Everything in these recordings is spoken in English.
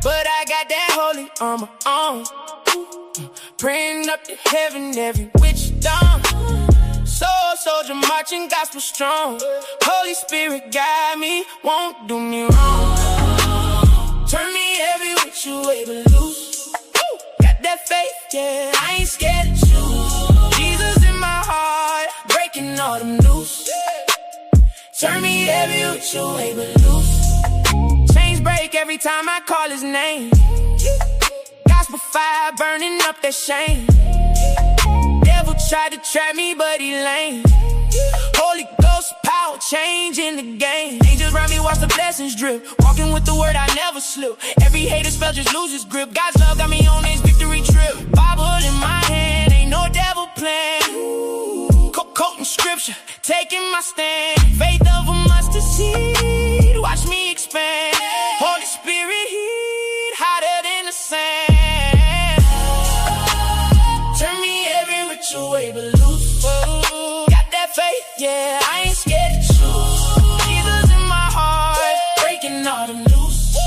But I got that holy on my own. Praying up to heaven every witch dawn. Soul soldier marching gospel strong. Holy Spirit guide me, won't do me wrong. Turn me every which way but loose. Got that faith, yeah, I ain't scared to choose. Jesus in my heart, breaking all them loose. Turn me every which way but loose. Break every time I call his name. Gospel fire burning up that shame. Devil tried to trap me, but he lame. Holy Ghost power changing the game. Angels around me watch the blessings drip. Walking with the word I never slip. Every hater spell just lose his grip. God's love got me on this victory trip. Bible in my hand, ain't no devil plan. Quoting scripture, taking my stand. Faith of a mustard seed, watch me expand. Holy Spirit heat, hotter than the sand. Turn me every which way but loose. Got that faith, yeah, I ain't scared to choose. Jesus in my heart, breaking all them loose.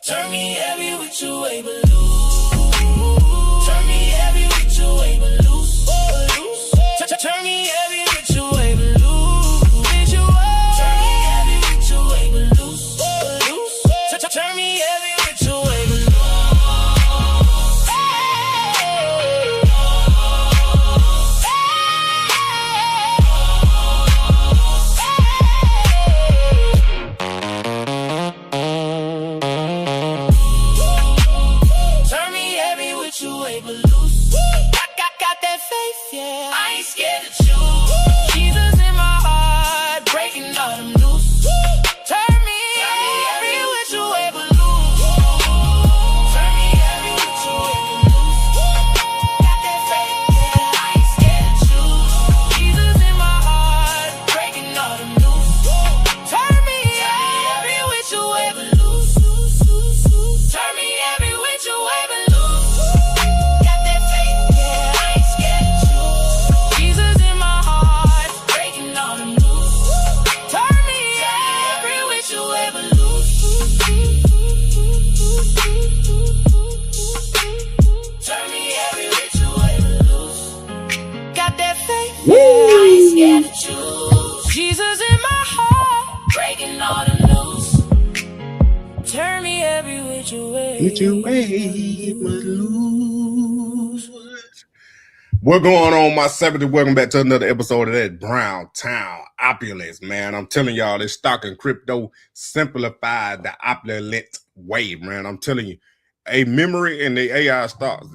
Turn me every which way but loose. Turn me every which way but loose. Turn me every which way but loose. Turn me every which way but loose. Turn me every which way but loose. Turn me every which way but loose. Got that faith, yeah, I ain't scared to choose. Jesus in my heart, breaking all them loose. Turn me every which way but loose. Turn me every which way but loose. Got that faith, yeah, I ain't scared to choose. Jesus in my heart, breaking all them loose. Turn me every which way but loose. Turn me every which way but loose. Got that faith, yeah, I ain't scared to choose. Jesus in my heart, breaking all them loose. Turn me every which way but loose. Turn me every which way but loose. Got that faith, yeah, I ain't scared to choose. Jesus in my heart, breaking all them loose. Turn me every which way but loose. What's going on, my 70? Welcome back to another episode of that Brown Town Opulence, man. I'm telling y'all, this stock and crypto simplified the opulent way, man. I'm telling you, a memory and the AI stocks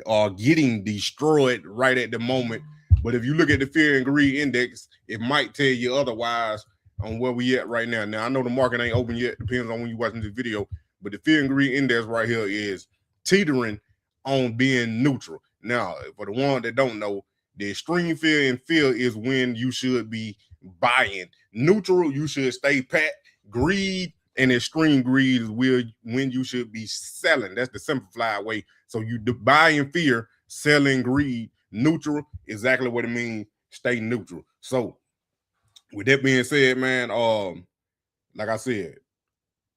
are getting destroyed right at the moment. But if you look at the fear and greed index, it might tell you otherwise on where we at right now. Now, I know the market ain't open yet. Depends on when you're watching this video. But the fear and greed index right here is teetering on being neutral. Now, for the one that don't know, the extreme fear and fear is when you should be buying. Neutral, you should stay pat. Greed and extreme greed is when you should be selling. That's the simplified way. So you buy in fear, sell in greed. Neutral, exactly what it means. Stay neutral. So with that being said, man, like I said,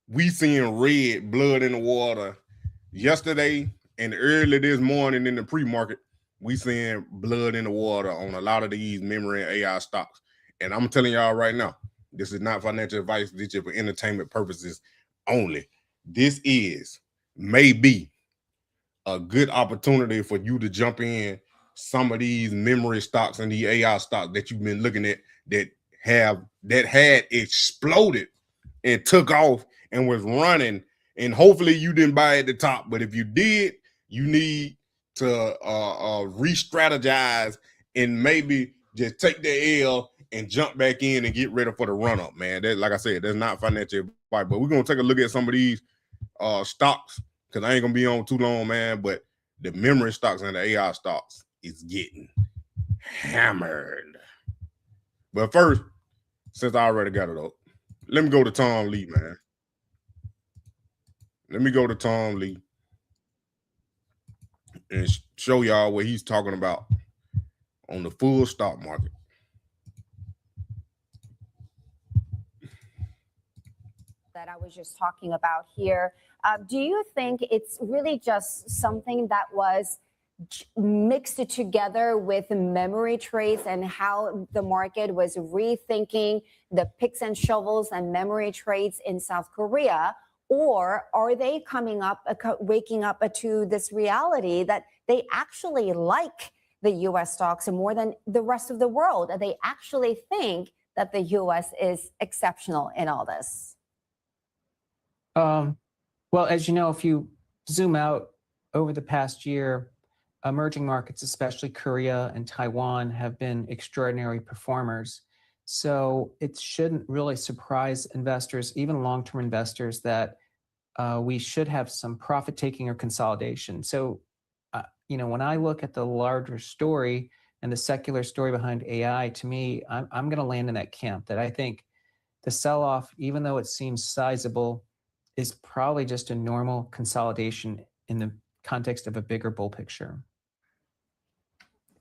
we seeing red blood in the water yesterday. And early this morning in the pre-market, we seeing blood in the water on a lot of these memory and AI stocks. And I'm telling y'all right now, this is not financial advice. This is for entertainment purposes only. This is maybe a good opportunity for you to jump in some of these memory stocks and the AI stocks that you've been looking at that had exploded and took off and was running. And hopefully you didn't buy at the top. But if you did, you need to re-strategize and maybe just take the L and jump back in and get ready for the run-up, man. That, like I said, that's not financial advice. But we're going to take a look at some of these stocks because I ain't going to be on too long, man. But the memory stocks and the AI stocks is getting hammered. But first, since I already got it up, let me go to Tom Lee, man. Let me go to Tom Lee and show y'all what he's talking about on the full stock market. That I was just talking about here. Do you think it's really just something that was mixed together with memory trades and how the market was rethinking the picks and shovels and memory trades in South Korea? Or are they coming up, waking up to this reality that they actually like the U.S. stocks more than the rest of the world? They actually think that the U.S. is exceptional in all this? Well, as you know, if you zoom out over the past year, emerging markets, especially Korea and Taiwan, have been extraordinary performers. So it shouldn't really surprise investors, even long-term investors, that we should have some profit-taking or consolidation. So, you know, when I look at the larger story and the secular story behind AI, to me, I'm going to land in that camp, that I think the sell-off, even though it seems sizable, is probably just a normal consolidation in the context of a bigger bull picture.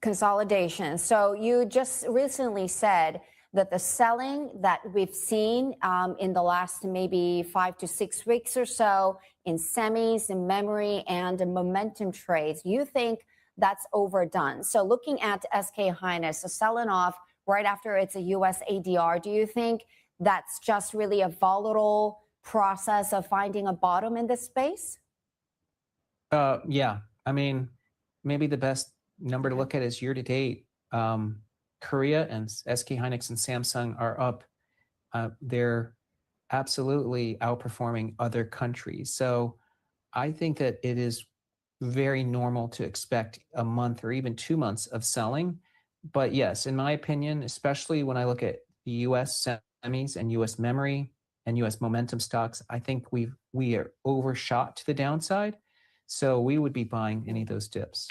Consolidation. So you just recently said that the selling that we've seen in the last maybe 5 to 6 weeks or so in semis, in memory, and in momentum trades, you think that's overdone. So looking at SK Hynix, selling off right after it's a US ADR, do you think that's just really a volatile process of finding a bottom in this space? Yeah, I mean, maybe the best number to look at is year to date. Korea and SK Hynix and Samsung are up. They're absolutely outperforming other countries. So I think that it is very normal to expect a month or even 2 months of selling. But yes, in my opinion, especially when I look at the US semis and US memory and US momentum stocks, I think we are overshot to the downside. So we would be buying any of those dips.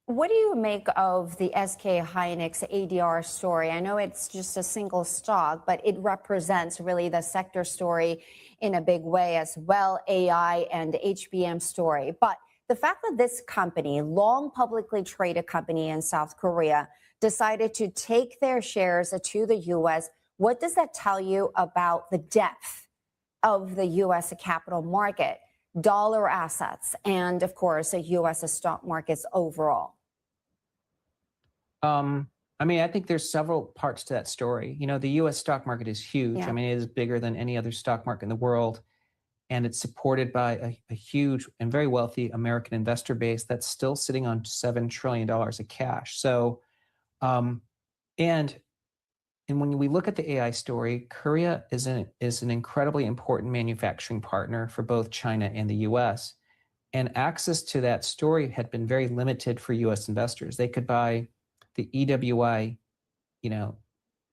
What do you make of the SK Hynix ADR story? I know it's just a single stock, but it represents really the sector story in a big way as well, AI and HBM story. But the fact that this company, long publicly traded company in South Korea, decided to take their shares to the US, what does that tell you about the depth of the US capital market, dollar assets, and of course, the US stock markets overall? I mean, I think there's several parts to that story. You know, the US stock market is huge. Yeah. I mean, it is bigger than any other stock market in the world. And it's supported by a huge and very wealthy American investor base that's still sitting on $7 trillion of cash. So, and when we look at the AI story, Korea is an incredibly important manufacturing partner for both China and the US. And access to that story had been very limited for US investors. They could buy the EWI, you know,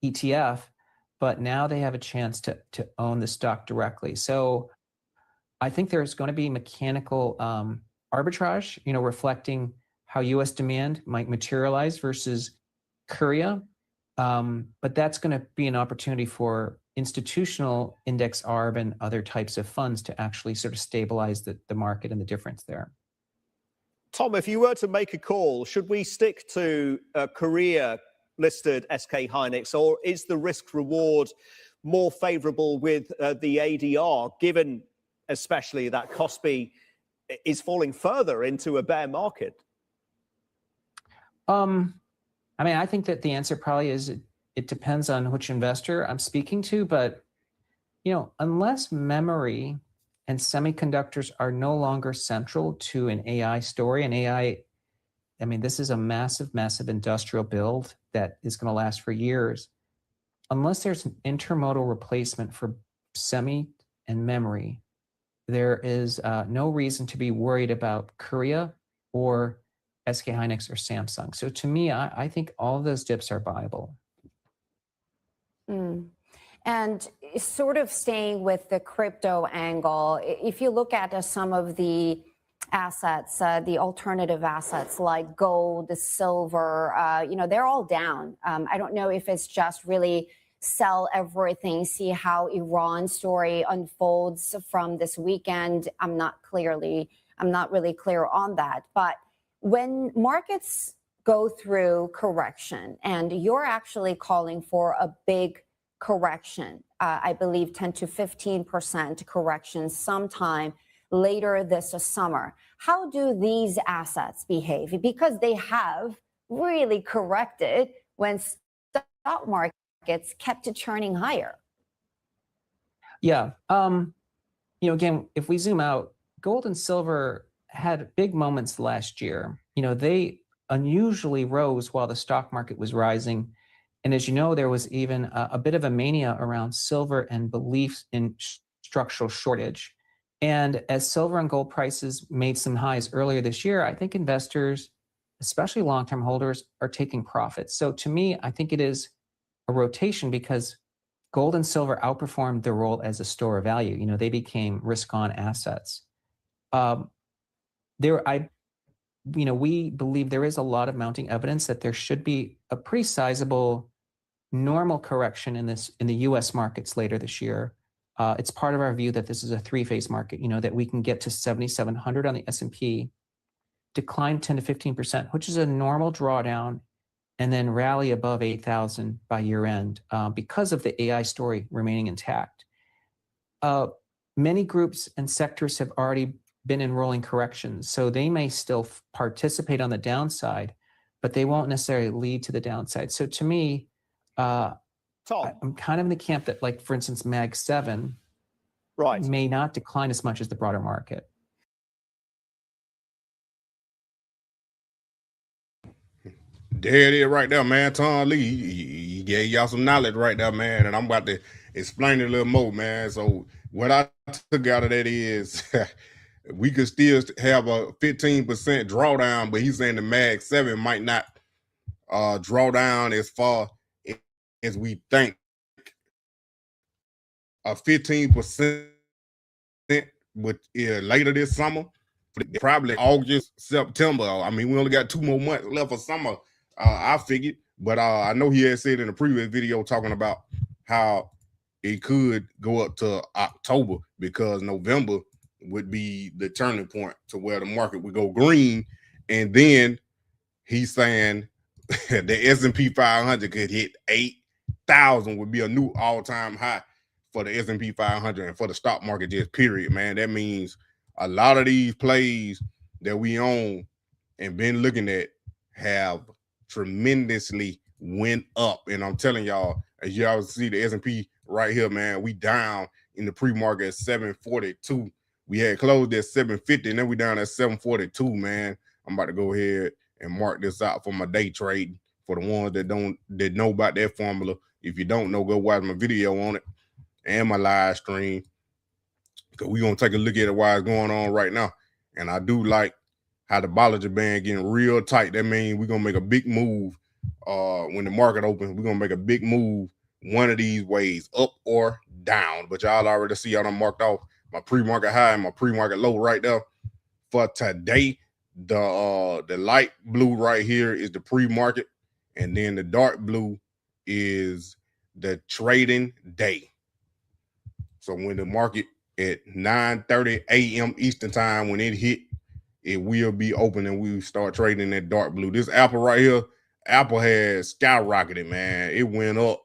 ETF, but now they have a chance to own the stock directly. So I think there's going to be mechanical arbitrage, you know, reflecting how US demand might materialize versus Korea. But that's going to be an opportunity for institutional index ARB and other types of funds to actually sort of stabilize the market and the difference there. Tom, if you were to make a call, should we stick to Korea-listed SK Hynix, or is the risk-reward more favorable with the ADR, given especially that KOSPI is falling further into a bear market? I mean, I think that the answer probably is it depends on which investor I'm speaking to, but, you know, unless memory and semiconductors are no longer central to an AI story, and AI, I mean, this is a massive, massive industrial build that is going to last for years. Unless there's an intermodal replacement for semi and memory, there is no reason to be worried about Korea or SK Hynix or Samsung. So to me, I think all of those dips are viable. And sort of staying with the crypto angle, if you look at some of the assets, the alternative assets like gold, the silver, you know, they're all down. I don't know if it's just really sell everything, see how Iran story unfolds from this weekend. I'm not really clear on that. But when markets go through correction, and you're actually calling for a big correction, I believe 10 to 15% correction sometime later this summer, how do these assets behave? Because they have really corrected when stock markets kept churning higher. Yeah. Again, if we zoom out, gold and silver had big moments last year. They unusually rose while the stock market was rising. And as you know, there was even a bit of a mania around silver and beliefs in structural shortage. And as silver and gold prices made some highs earlier this year, I think investors, especially long-term holders, are taking profits. So to me, I think it is a rotation because gold and silver outperformed their role as a store of value. They became risk-on assets. We believe there is a lot of mounting evidence that there should be a pretty sizable normal correction in the U.S. markets later this year. It's part of our view that this is a three-phase market, that we can get to 7,700 on the S&P, decline 10 to 15%, which is a normal drawdown, and then rally above 8,000 by year end because of the AI story remaining intact. Many groups and sectors have already been in rolling corrections, so they may still participate on the downside, but they won't necessarily lead to the downside. So to me, I'm kind of in the camp that, like, for instance, Mag 7 may not decline as much as the broader market. There it is right there, man. Tom Lee, he gave y'all some knowledge right there, man. And I'm about to explain it a little more, man. So what I took out of that is we could still have a 15% drawdown, but he's saying the Mag 7 might not draw down as far as we think. A 15% with later this summer, probably August, September. I mean, we only got 2 more months left of summer. I figured, but I know he had said in a previous video talking about how it could go up to October because November would be the turning point to where the market would go green. And then he's saying the S&P 500 could hit 8,000, would be a new all-time high for the S&P 500 and for the stock market, just period, man. That means a lot of these plays that we own and been looking at have tremendously went up. And I'm telling y'all, as y'all see the S&P right here, man, we down in the pre-market at 742. We had closed at 750, and then we down at 742, man. I'm about to go ahead and mark this out for my day trade. For the ones that know about that formula. If you don't know, go watch my video on it and my live stream, because we're gonna take a look at it while it's going on right now. And I do like how the Bollinger Band getting real tight. That means we're gonna make a big move when the market opens. We're gonna make a big move one of these ways, up or down. But y'all already see y'all done marked off my pre-market high and my pre-market low right there for today. The light blue right here is the pre-market, and then the dark blue is the trading day. So when the market at 9:30 a.m. Eastern time, when it hit, it will be open and we start trading that dark blue. This Apple right here, Apple has skyrocketed, man. It went up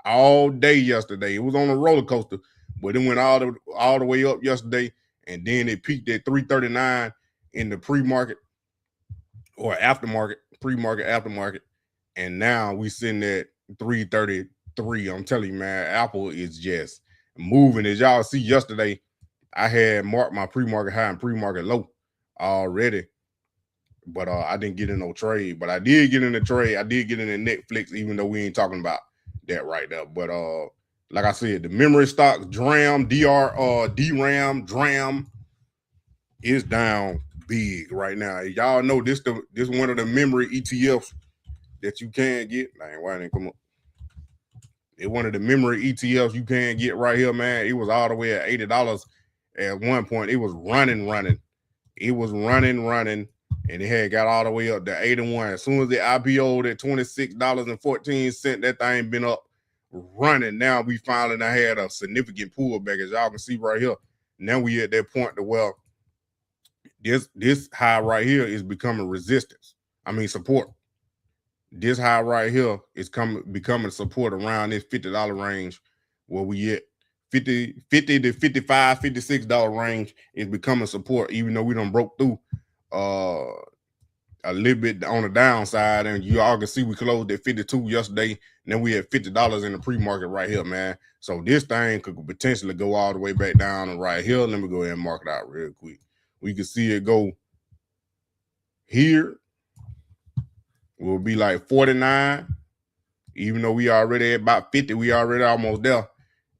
all day yesterday. It was on a roller coaster, but it went all the way up yesterday, and then it peaked at 339 in the pre-market or aftermarket, pre-market, aftermarket, and now we sitting at 333. I'm telling you, man, Apple is just moving. As y'all see yesterday, I had marked my pre-market high and pre-market low already, but I didn't get in no trade. But I did get in the trade. I did get in the Netflix, even though we ain't talking about that right now. But like I said, the memory stocks, DRAM, DRAM is down big right now. Y'all know this one of the memory ETFs that you can get. Man, why didn't it come up? It's one of the memory ETFs you can get right here, man. It was all the way at $80 at one point. It was running. It was running, and it had got all the way up to 81. As soon as the IPO'd at $26.14, that thing been up running. Now we finally had a significant pullback, as y'all can see right here. Now we at that point to where this high right here is becoming resistance. I mean support. This high right here is becoming support around this $50 range where we at. 50 to 55, $56 range is becoming support, even though we done broke through a little bit on the downside, and you all can see we closed at 52 yesterday, and then we had $50 in the pre-market right here, man. So this thing could potentially go all the way back down and right here. Let me go ahead and mark it out real quick. We can see it go here. Will be like 49, even though we already at about 50, we already almost there.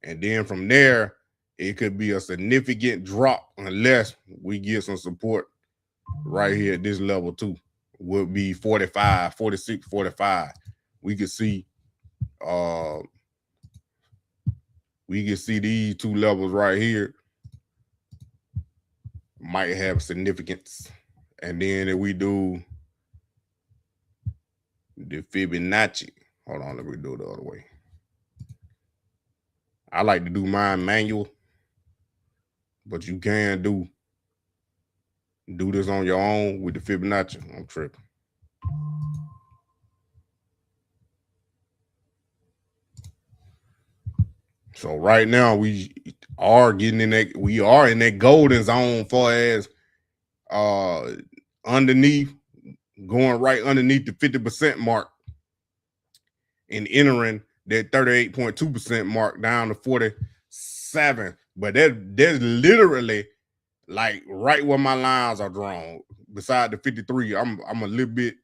And then from there, it could be a significant drop unless we get some support right here at this level too. Would be 45, 46, 45. We could see these two levels right here might have significance. And then if we do the Fibonacci, hold on, let me do it the other way. I like to do mine manual, but you can do this on your own with the Fibonacci. I'm tripping. So right now we are getting in that, we are in that golden zone far as underneath, going right underneath the 50% mark and entering that 38.2% mark down to 47. But there's literally like right where my lines are drawn. Beside the 53, I'm a little bit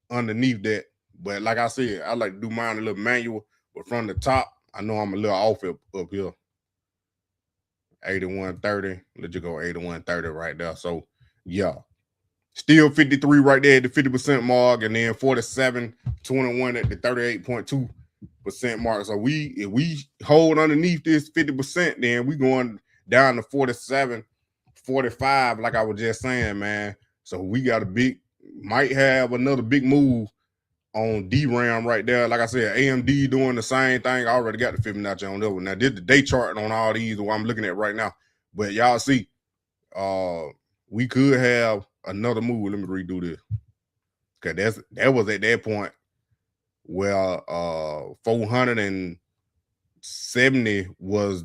underneath that. But like I said, I like to do mine a little manual. But from the top, I know I'm a little off up here. 81.30. Let's just go 81.30 right there. So yeah. Still 53 right there at the 50% mark, and then 47.21 at the 38.2% mark. So if we hold underneath this 50%, then we going down to 47, 45, like I was just saying, man. So we got might have another big move on DRAM right there. Like I said, AMD doing the same thing. I already got the Fibonacci on that one. Now, did the day chart on all these, what I'm looking at right now. But y'all see, we could have another move. Let me redo this. Okay, that was at that point where 470 was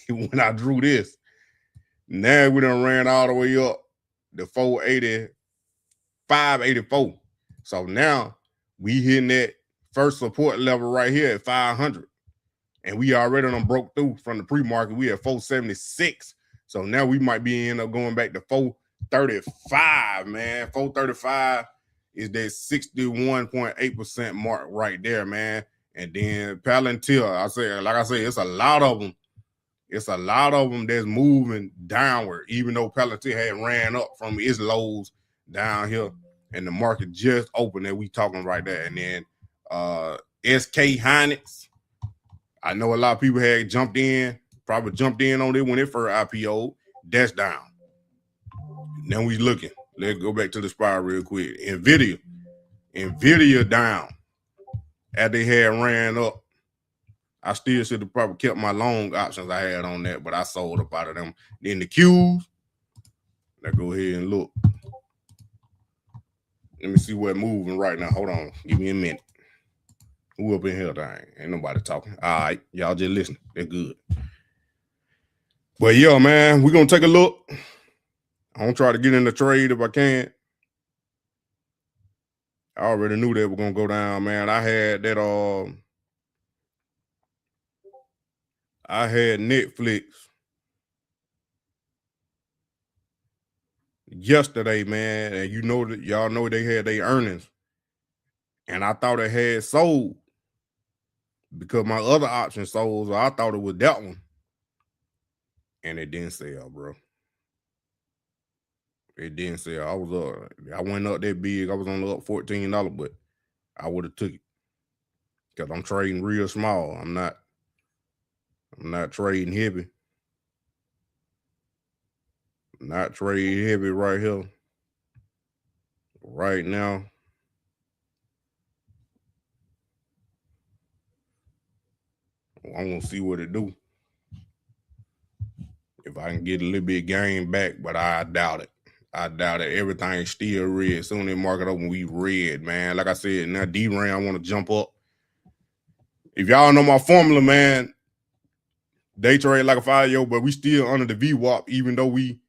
when I drew this. Now we done ran all the way up to 480, 584. So now we hitting that first support level right here at 500. And we already done broke through from the pre-market. We at 476. So now we might be end up going back to 435, man. 435 is that 61.8% mark right there, man. And then Palantir, like I said, it's a lot of them. It's a lot of them that's moving downward, even though Palantir had ran up from its lows down here. And the market just opened that we talking right there. And then SKHY Hynix. I know a lot of people had probably jumped in on it when it first IPO'd. That's down. Now we looking. Let's go back to the spot real quick. Nvidia down. After they had ran up. I still should have probably kept my long options I had on that, but I sold up out of them. Then the Qs. Let's go ahead and look. Let me see what's moving right now. Hold on. Give me a minute. Who up in here? Dang. Ain't nobody talking. All right. Y'all just listen. They're good. But yeah, man, we're going to take a look. I'm going to try to get in the trade if I can. I already knew that we're going to go down, man. I had that, I had Netflix yesterday, man, and you know that y'all know they had their earnings. And I thought it had sold because my other option sold, so I thought it was that one. And it didn't sell, bro. It didn't sell. I went up that big. I was only up $14, but I would have took it. Because I'm trading real small. I'm not trading heavy. I'm not trading heavy right here. Right now. . I'm gonna see what it do. If I can get a little bit of gain back, but I doubt it. I doubt it. Everything's still red. Soon as market open, we red, man. Like I said, now DRAM, I want to jump up. If y'all know my formula, man, day trade like a fire, but we still under the VWAP, even though we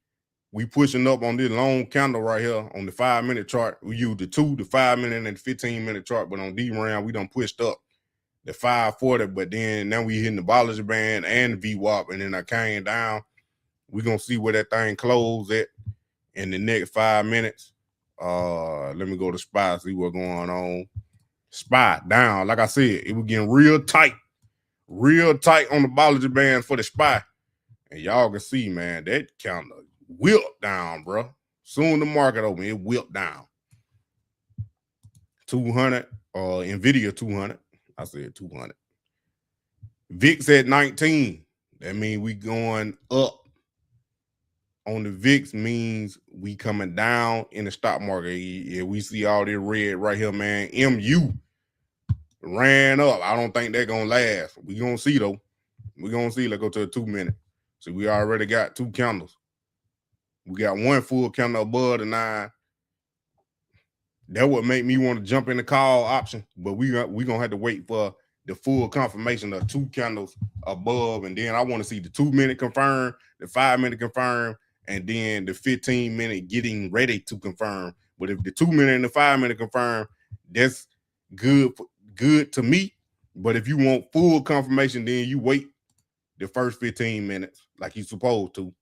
pushing up on this long candle right here on the 5-minute chart. We use the 2, the 5-minute, and the 15-minute chart, but on DRAM, we done pushed up the 540, but then now we hitting the Bollinger Band and the VWAP, and then I came down. We're going to see where that thing closed at in the next 5 minutes. Let me go to SPY, see what's going on. SPY down. Like I said, it was getting real tight on the Bollinger Band for the SPY. And y'all can see, man, that counter whipped down, bro. Soon the market open, it whipped down. 200, Nvidia 200. I said 200. VIX at 19. That means we going up. On the VIX means we coming down in the stock market. Yeah, we see all this red right here, man. MU ran up. I don't think they're going to last. We going to see, though. We going to see. Let's go to a 2-minute. So we already got 2 candles. We got 1 full candle above the 9. That would make me want to jump in the call option, but we going to have to wait for the full confirmation of 2 candles above, and then I want to see the 2-minute confirm, the 5-minute confirm, and then the 15-minute getting ready to confirm. But if the 2-minute and the 5-minute confirm, that's good to me. But if you want full confirmation, then you wait the first 15 minutes like you're supposed to.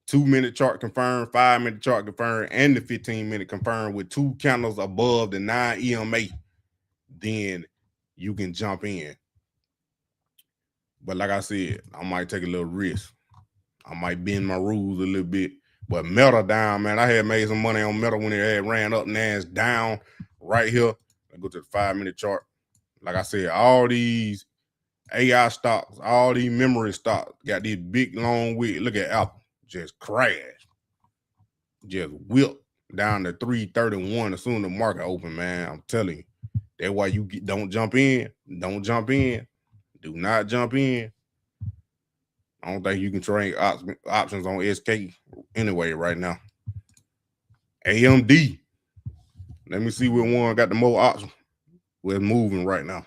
2-minute chart confirm, 5-minute chart confirm, and the 15-minute confirm with 2 candles above the 9 EMA. Then you can jump in. But like I said, I might take a little risk. I might bend my rules a little bit. But metal down, man. I had made some money on metal when it had ran up. Now it's down right here. Let's go to the 5-minute chart. Like I said, all these AI stocks, all these memory stocks got this big long wick. Look at Apple. Just crashed. Just whipped down to 331 as soon as the market open, man. I'm telling you. That's why you don't jump in. Don't jump in. Do not jump in. I don't think you can trade options on SK anyway right now. AMD. Let me see which one got the more options. We're moving right now.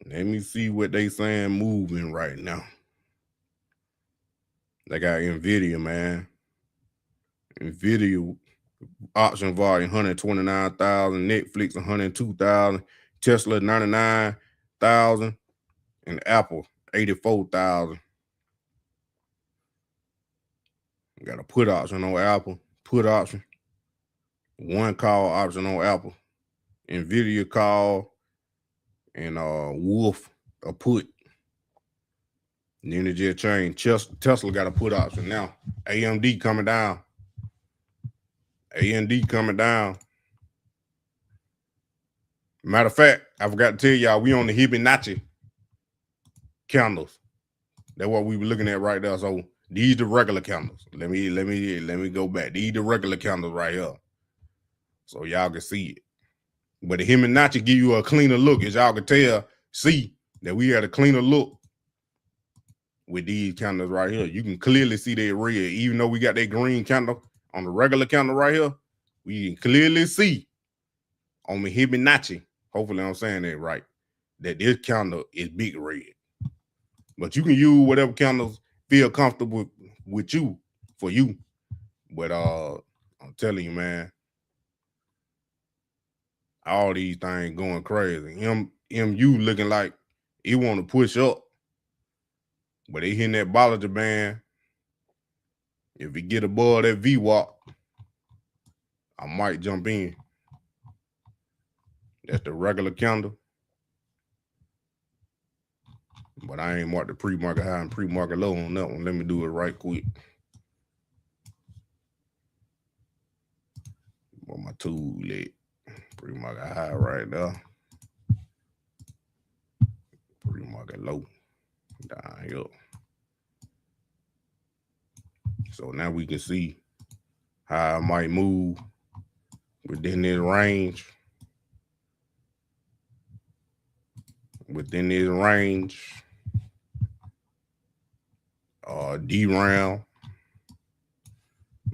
Let me see what they saying moving right now. They got Nvidia, man. Nvidia option volume 129,000, Netflix 102,000, Tesla 99,000, and Apple 84,000. Got a put option on Apple, put option, 1 call option on Apple, Nvidia call, and Wolf a put. And then it just changed. Tesla got a put option now. AMD coming down. AMD coming down. Matter of fact, I forgot to tell y'all, we on the Hibonacci candles. That's what we were looking at right there. So these the regular candles. Let me go back. These the regular candles right here. So y'all can see it. But the Hibonacci give you a cleaner look. As y'all can see that we had a cleaner look with these candles right here. You can clearly see that red. Even though we got that green candle on the regular candle right here, we can clearly see on the Hibonacci, hopefully I'm saying that right, that this candle is big red. But you can use whatever candles feel comfortable with you, for you. But I'm telling you, man, all these things going crazy. MU looking like it want to push up, but they hitting that Bollinger Band. If we get above that VWAP, I might jump in. That's the regular candle. But I ain't marked the pre-market high and pre-market low on that one. Let me do it right quick. Where my tool at? Pre-market high right there. Pre-market low. Down here. So now we can see how I might move within this range. within this range. DRAM.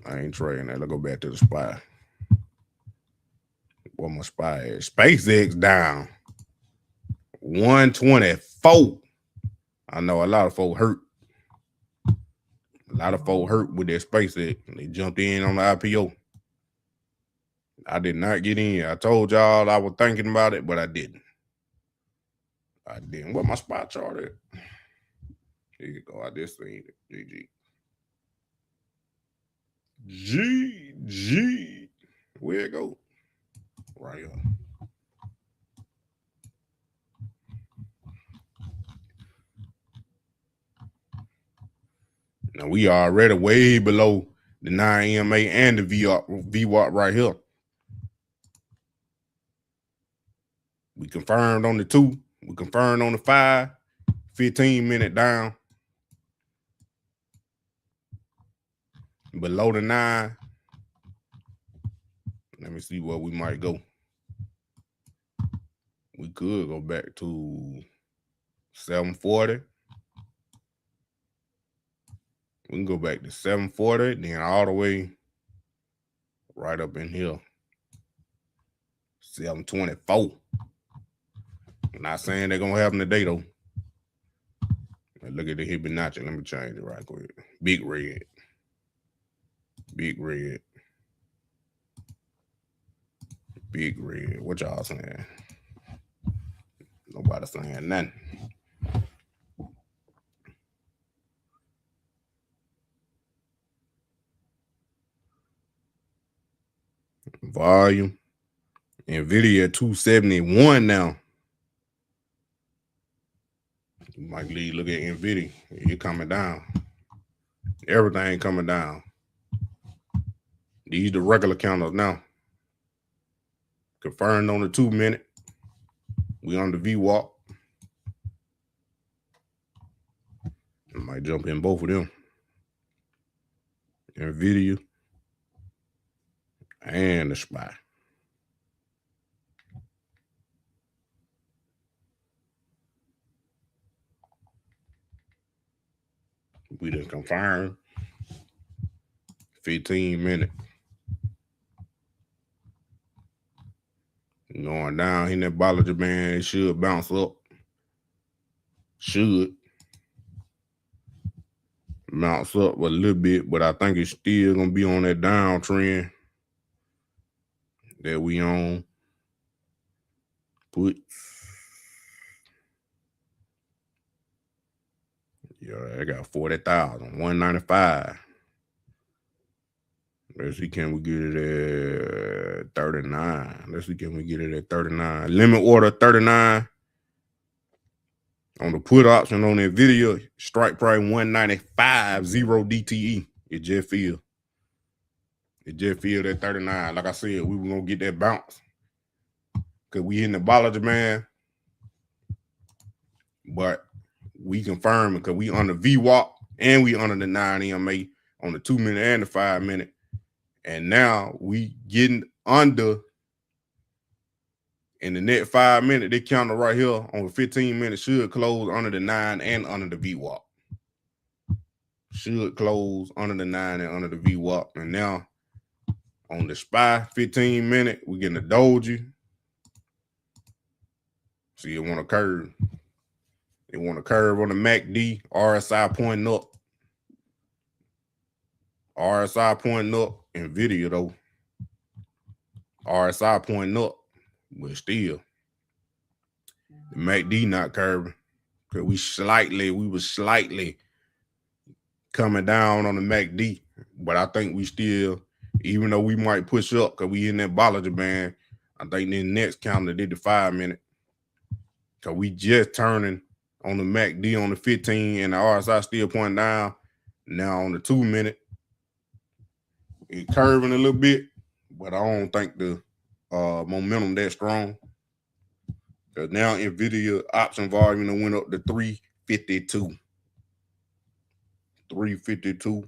I ain't trading that. Let's go back to the SPY. What my SPY is? SpaceX down 124. I know a lot of folks hurt. A lot of folks hurt with their SpaceX. They jumped in on the IPO. I did not get in. I told y'all I was thinking about it, but I didn't. What my SPY chart at? Here you go. I just seen it. GG. Where it go? Right here. Now we are already way below the 9 EMA and the VWAP right here. We confirmed on the 2. We confirmed on the 5. 15-minute down. Below the 9. Let me see where we might go. We could go back to 740. We can go back to 740, then all the way right up in here. 724. I'm not saying they're gonna happen today though. Look at the Fibonacci. Let me change it right quick. Big red. Big red. Big red. What y'all saying? Nobody saying nothing. Volume. Nvidia 271 now. You might look at Nvidia. It coming down. Everything coming down. These the regular counters now. Confirmed on the 2-minute. We on the VWAP. I might jump in both of them. Nvidia and the SPY. We done confirmed. 15-minute. Going down in that Bollinger Band, it should bounce up. Should bounce up a little bit, but I think it's still gonna be on that downtrend that we on. Yeah, I got 40,000, 195. Let's see, can we get it at 39? Let's see, can we get it at 39? Limit order 39. On the put option on Nvidia, strike price 195, 0 DTE. It just feel. It just feel at 39. Like I said, we were gonna get that bounce. Cause we in the Bollinger Band. But we confirm because we on the VWAP and we under the 9 EMA on the 2-minute and the 5-minute. And now we getting under in the next 5 minutes. They counter right here on the 15-minute should close under the 9 and under the VWAP. Should close under the 9 and under the VWAP. And now on the SPY 15-minute, we getting a doji. See, it want a curve. It want a curve on the MACD. RSI pointing up. RSI pointing up. Nvidia though. RSI pointing up. But still. The MACD not curving. Because we was slightly coming down on the MACD. But I think we still, even though we might push up because we in that Bollinger Band, I think the next counter did the 5-minute. Because we just turning on the MACD on the 15 and the RSI still pointing down. Now on the 2-minute, it curving a little bit, but I don't think the momentum that strong. Because now Nvidia option volume went up to 352. 352.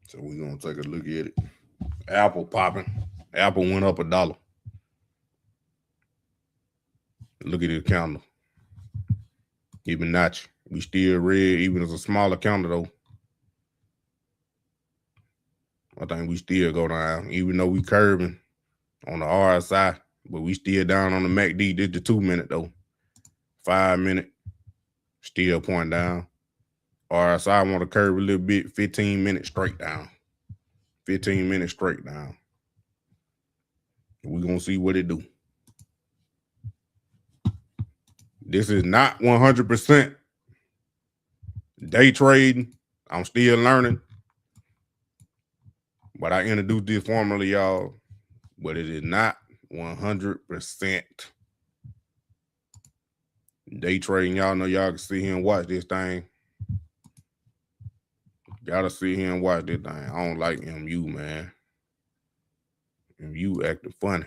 So we're going to take a look at it. Apple popping. Apple went up $1. Look at the candle. Even notch. We still red, even as a smaller candle though. I think we still go down, even though we curving on the RSI, but we still down on the MACD. This the 2 minute though. 5 minute, still point down. RSI want to curve a little bit, 15 minutes straight down. 15 minutes straight down. We're gonna see what it do. This is not 100% day trading. I'm still learning. But I introduced this formula, y'all. But it is not 100% day trading. Y'all know y'all can sit here and watch this thing. Gotta sit here and watch this thing. I don't like MU, man. MU acting funny.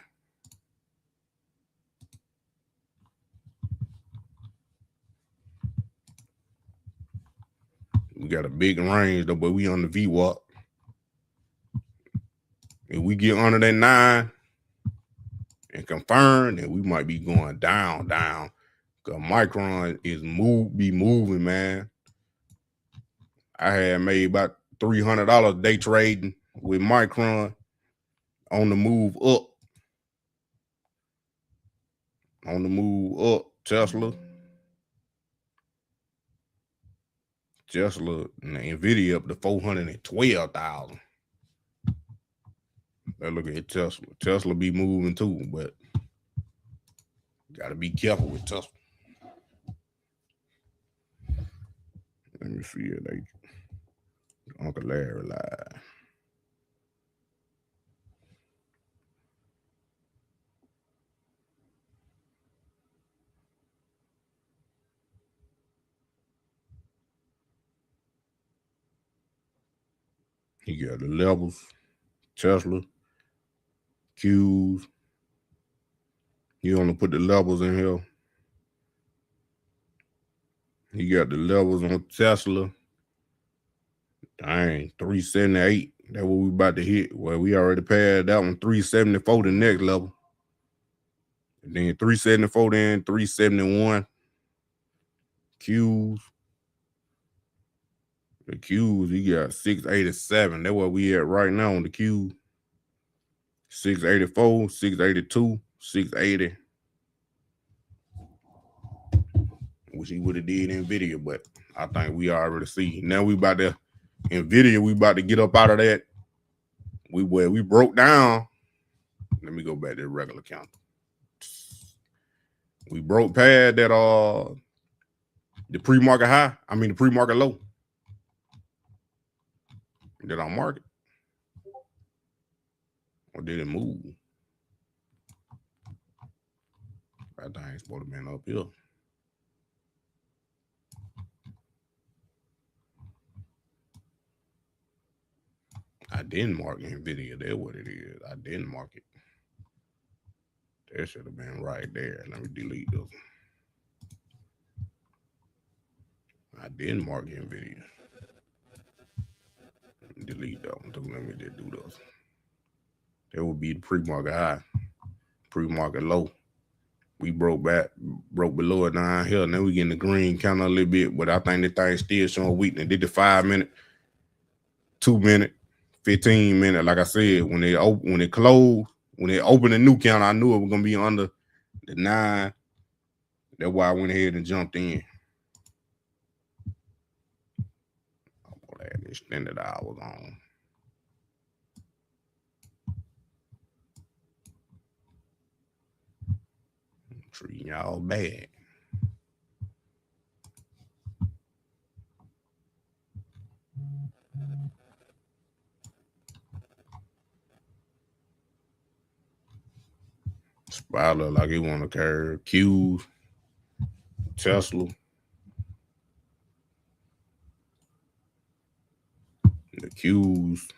We got a big range though, but we on the VWAP. If we get under that 9 and confirm, then we might be going down. Cause Micron is moving, man. I had made about $300 day trading with Micron on the move up. On the move up, Tesla and Nvidia up to 412,000. Let's look at Tesla. Tesla be moving too, but gotta be careful with Tesla. Let me see it. Uncle Larry live. He got the levels, Tesla, Qs. He only put the levels in here. He got the levels on Tesla. Dang, 378. That's what we about to hit. Well, we already passed that one. 374 the next level. And then 374, then 371. Qs. The Qs, he got 687. That's where we at right now on the Q. 684, 682, 680. Wish he would have did Nvidia, but I think we already see. Now we about to Nvidia, we about to get up out of that. We broke down. Let me go back to the regular count. We broke past that the pre-market high. I mean the pre-market low. Did I mark it? Or did it move? That thing ain't supposed to be up here. I didn't mark Nvidia. That's what it is. I didn't mark it. That should have been right there. Let me delete those. I didn't mark Nvidia. Delete that one. Let me just do those. That would be the pre-market high, pre-market low. We broke below it down here. Now we getting the green counter a little bit, but I think this thing still showing weakness. Did the 5 minute, 2 minute, 15 minute. Like I said, when they open a new counter, I knew it was gonna be under the 9. That's why I went ahead and jumped in. I'm gonna add extended hours on. Treating y'all bad. Spy look like he want to curve. Qs, Tesla. The Qs,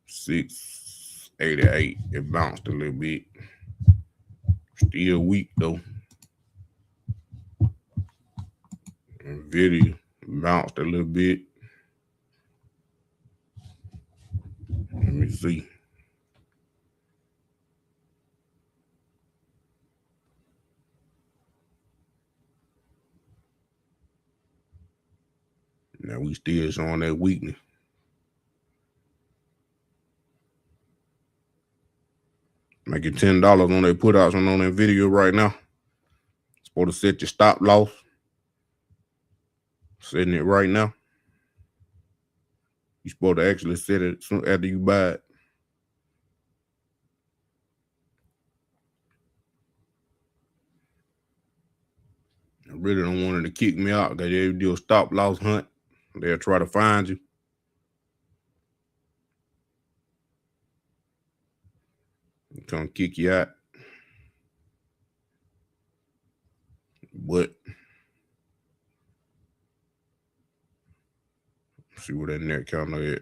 688. It bounced a little bit. Still weak though. Nvidia bounced a little bit. Let me see. Now we still showing that weakness. Making $10 on their put option on that video right now. Supposed to set your stop loss. Setting it right now. You're supposed to actually set it after you buy it. I really don't want it to kick me out because they do a stop loss hunt. They'll try to find you. Trying to kick you out. But see what that net counter is.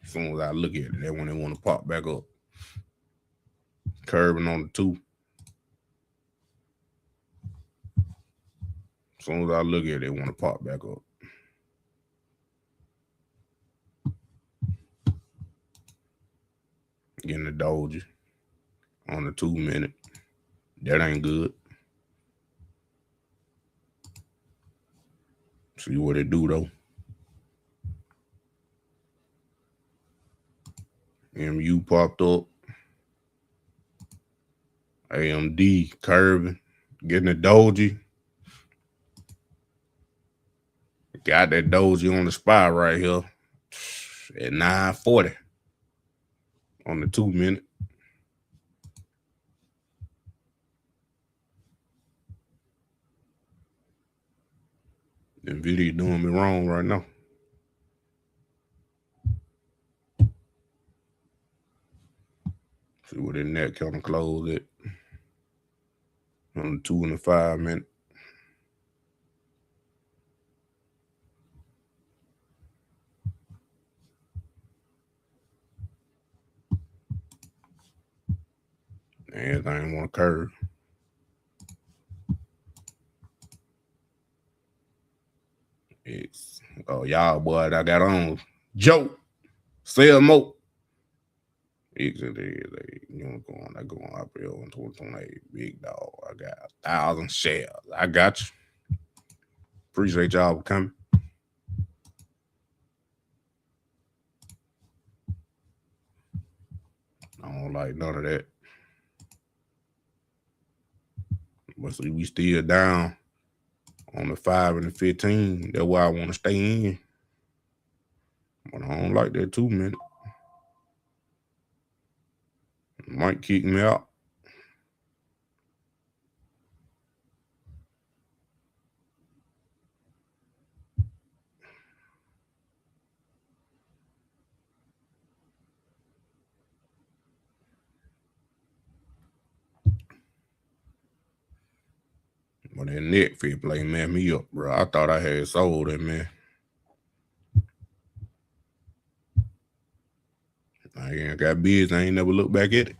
As soon as I look at it, that's when they want to pop back up. Curving on the 2. As soon as I look at it, they want to pop back up. Getting the doji on the 2 minute. That ain't good. See what it do though. MU popped up. AMD curving. Getting the doji. Got that doji on the spot right here at 940 on the 2 minute. Nvidia doing me wrong right now. See what that net kind of close at on the 2 and the 5 minute. Everything want to curve. It's y'all boy I got on Joe sell more. Exit you know I go on IPO in 2028. Big dog. I got 1,000 shares. I got you. Appreciate y'all for coming. I don't like none of that. But see, we still down on the 5 and the 15. That's why I want to stay in. But I don't like that 2 minute. Might kick me out. But that neck fit play messed me up, bro. I thought I had sold it, man. I ain't got bids. I ain't never looked back at it.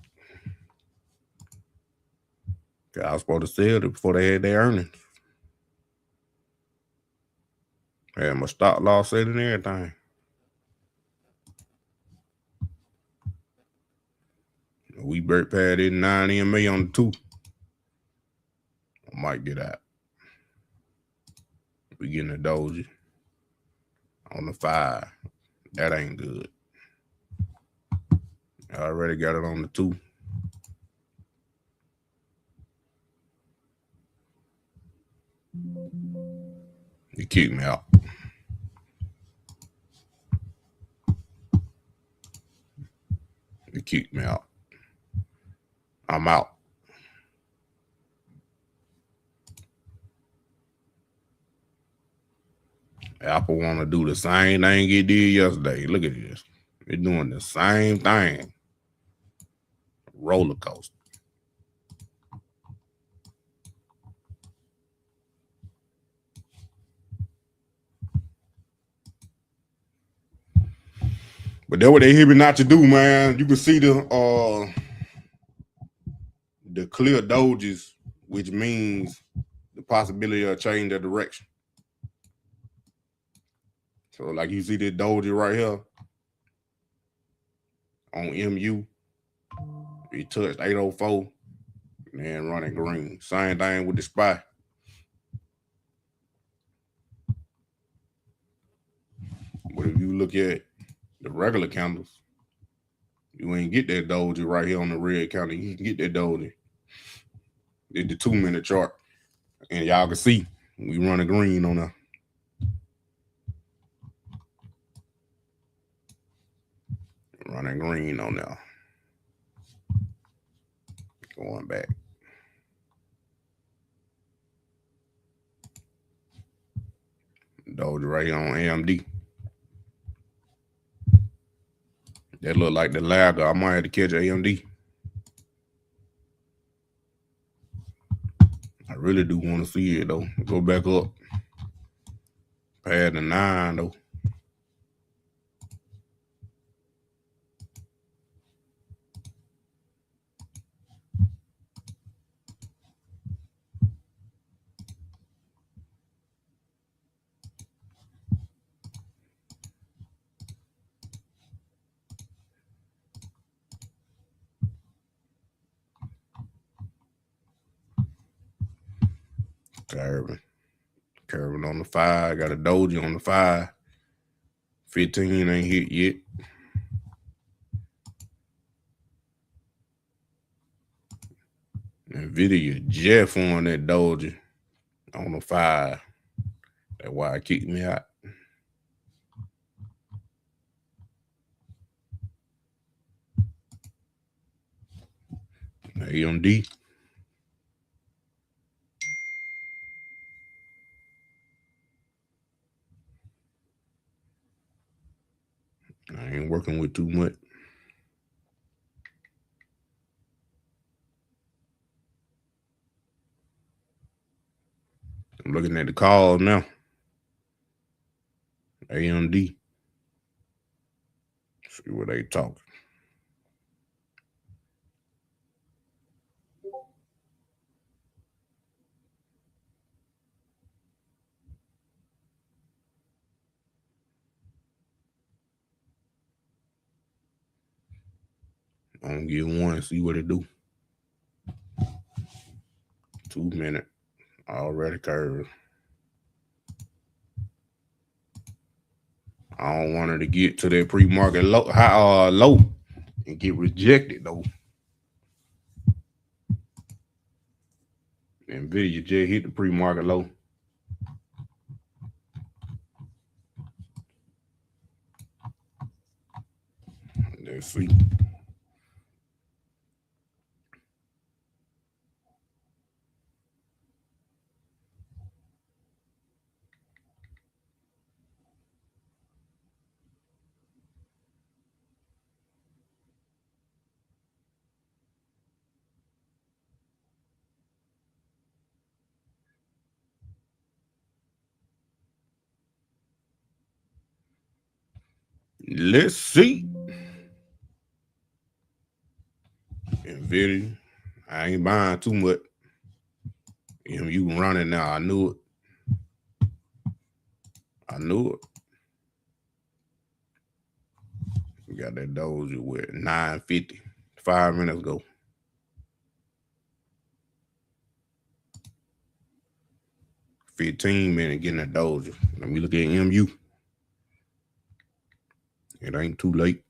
I was supposed to sell it before they had their earnings. I had my stop loss set and everything. We break pad in 9 EMA on the 2. I might get out. We getting a doji on the 5. That ain't good. I already got it on the 2. You kicked me out. You kicked me out. I'm out. Apple want to do the same thing it did yesterday. Look at this. They're doing the same thing. Roller coaster. But that's what they hear me not to do, man. You can see the clear dojis, which means the possibility of change of direction. So like you see this doji right here on MU, it touched 804 and then running green. Same thing with the SPY. But if you look at the regular candles, you ain't get that doji right here on the red candle. You can get that doji. It's the 2-minute chart. And y'all can see we running green on there. Running green on there. Going back. Doji right here on AMD. That look like the lagger. I might have to catch AMD. I really do want to see it though. Go back up. Past the 9 though. Curving on the 5. Got a doji on the 5. 15 ain't hit yet. Nvidia Jeff on that doji on the 5. That's why it kicked me out. AMD. I ain't working with too much. I'm looking at the calls now. AMD. See what they talking. I'm gonna get one, see what it do. 2 minutes. Already curved. I don't want her to get to that pre-market low, low and get rejected though. Nvidia just hit the pre-market low. Let's see. Let's see. Nvidia. I ain't buying too much. You running now. I knew it. I knew it. We got that doji with 950. 5 minutes ago. 15 minutes getting that doji. Let me look at MU. It ain't too late.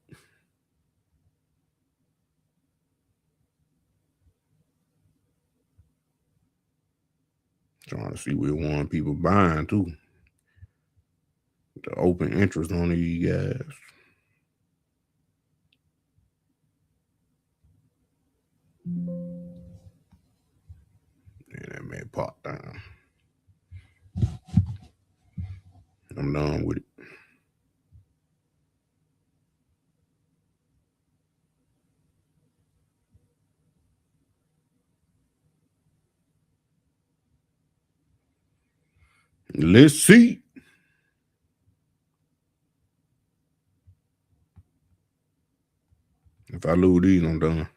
Trying to see where one people buying too. The open interest on these guys. And that may pop down. I'm done with it. Let's see. If I lose these, I'm done.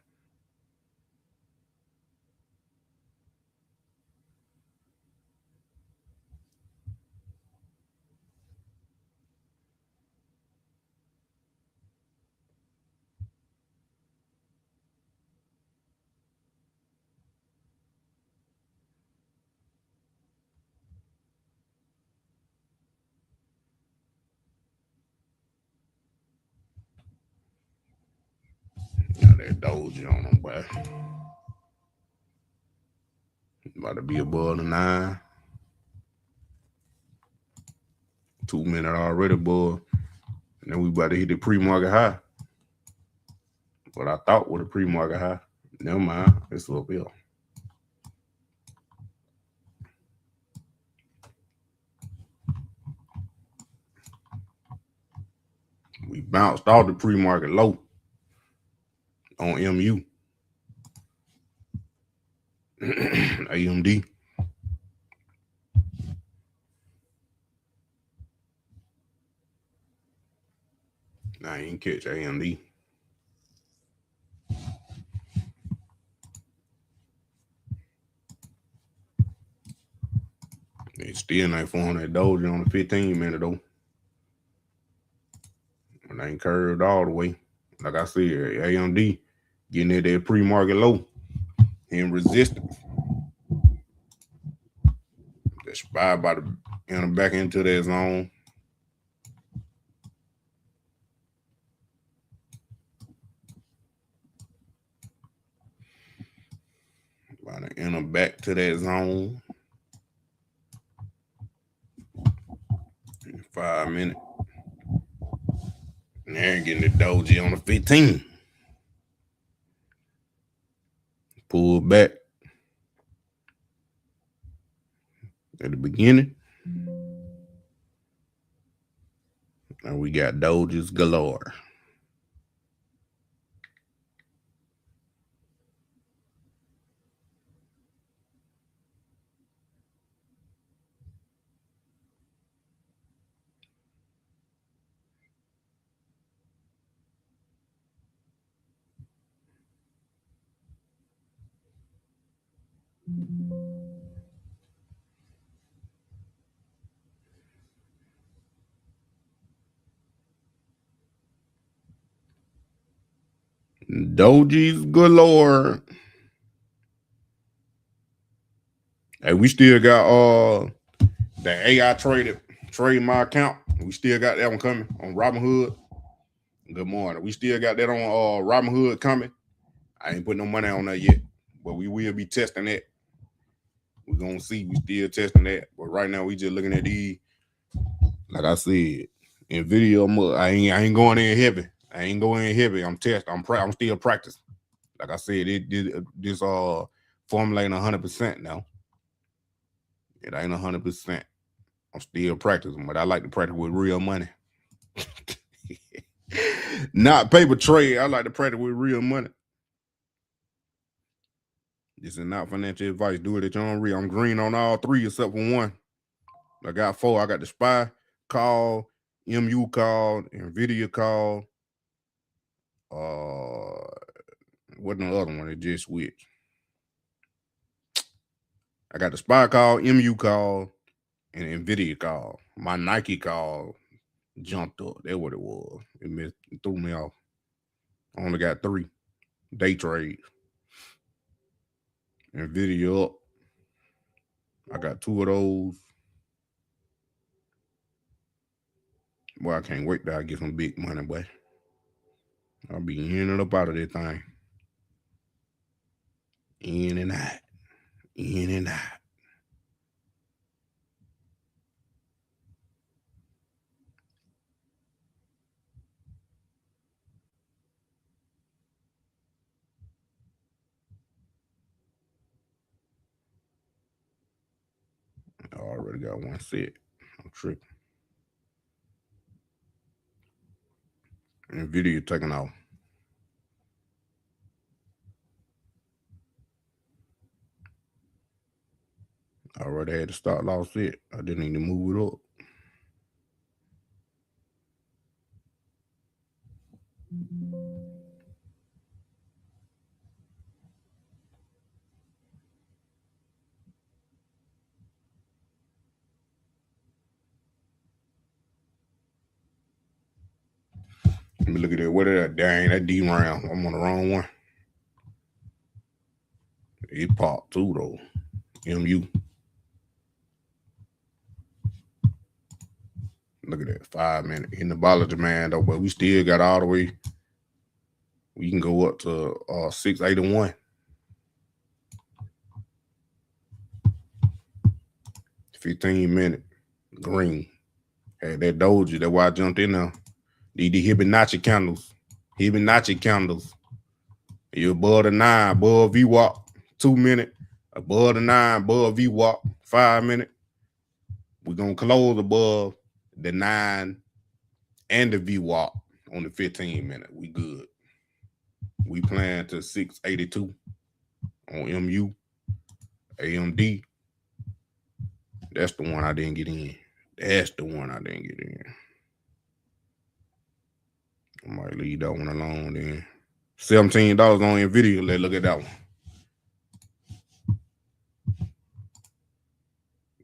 that doji on them, boy. About to be above the 9. 2 minute already, boy. And then we about to hit the pre-market high. What I thought was a pre-market high. Never mind. It's up here. We bounced off the pre-market low on MU. AMD. I ain't catch AMD. It's still not 400 doji on the 15 minute though. And I ain't curved all the way. Like I said, AMD getting at that pre-market low and resistant. That SPY about to enter back into that zone. About to enter back to that zone. In 5 minutes. And they're getting the doji on the 15. Pull back at the beginning. And we got dojis galore. Dojis galore. Hey, we still got the AI trade my account. We still got that one coming on Robinhood. Good morning. We still got that on Robinhood coming. I ain't put no money on that yet, but we will be testing that. We're gonna see. We still testing that, but right now we just looking at these. Like I said, Nvidia. I ain't going in heavy. I ain't going in heavy. I'm testing. I'm still practicing. Like I said, this formula ain't 100% now. It ain't 100%. I'm still practicing, but I like to practice with real money. Not paper trade. I like to practice with real money. This is not financial advice. Do it at your own risk. I'm green on all 3 except for 1. I got 4. I got the SPY call, MU call, Nvidia call. What's the other one that just switched? I got the SPY call, MU call, and Nvidia call. My Nike call jumped up. That's what it was. It threw me off. I only got 3 day trades. Nvidia up. I got 2 of those. Boy, I can't wait till I get some big money, boy. I'll be in and up out of that thing. In and out. In and out. I already got 1 set. I'm tripping. Nvidia taking off. I already had to start loss set. I didn't need to move it up. Let me look at that. What is that? Dang, that D round. I'm on the wrong one. It popped too, though. MU. Look at that. 5 minute. In the ball of demand, though, but we still got all the way. We can go up to 681. 15-minute green. Had that doji. That's why I jumped in there. The Hibonacci candles. Hibonacci candles. You're above the 9, above VWAP. 2-minute. Above the 9, above VWAP. 5-minute. We're going to close above the 9 and the VWAP on the 15-minute. We good. We plan to 682 on MU. AMD. That's the one I didn't get in. That's the one I didn't get in. I might leave that one alone then. $17 on Nvidia. Let's look at that one.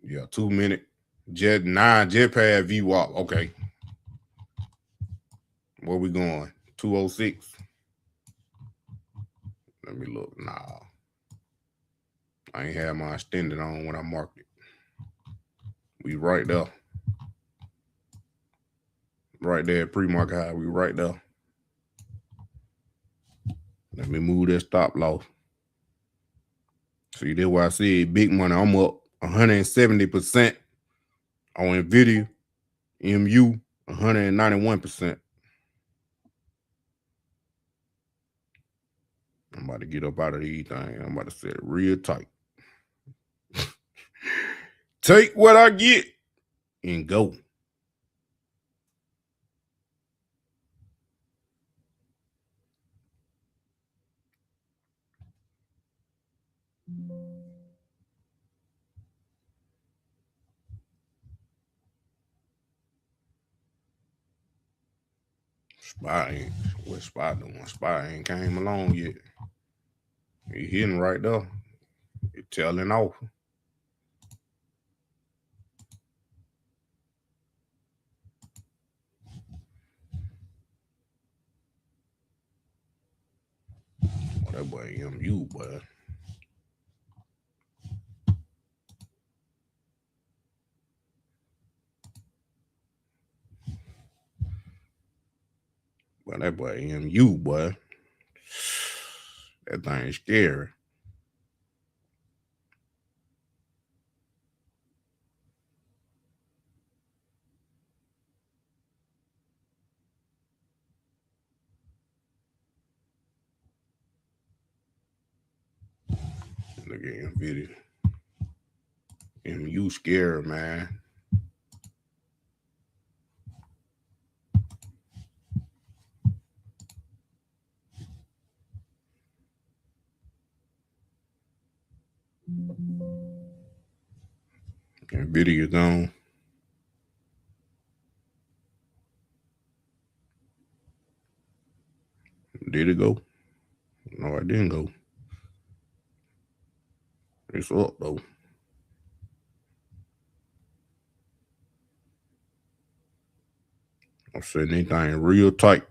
Yeah, 2-minute. Jet 9 jetpad VWAP. Okay. Where we going? 206. Let me look. Nah. I ain't had my extended on when I marked it. We right there. Right there, pre-market high. We right there. Let me move that stop loss. See, that's why I said big money. I'm up 170% on Nvidia. MU 191%. I'm about to get up out of these things. I'm about to set it real tight. Take what I get and go. Spy ain't. What Spy doing? Spy ain't came along yet. He hitting right there. He tailing off. Oh, that boy MU, boy. But that boy MU, boy. That thing is scary. Look at Nvidia. MU scary, man. Nvidia gone. Did it go? No, it didn't go. It's up though. I'm setting anything real tight.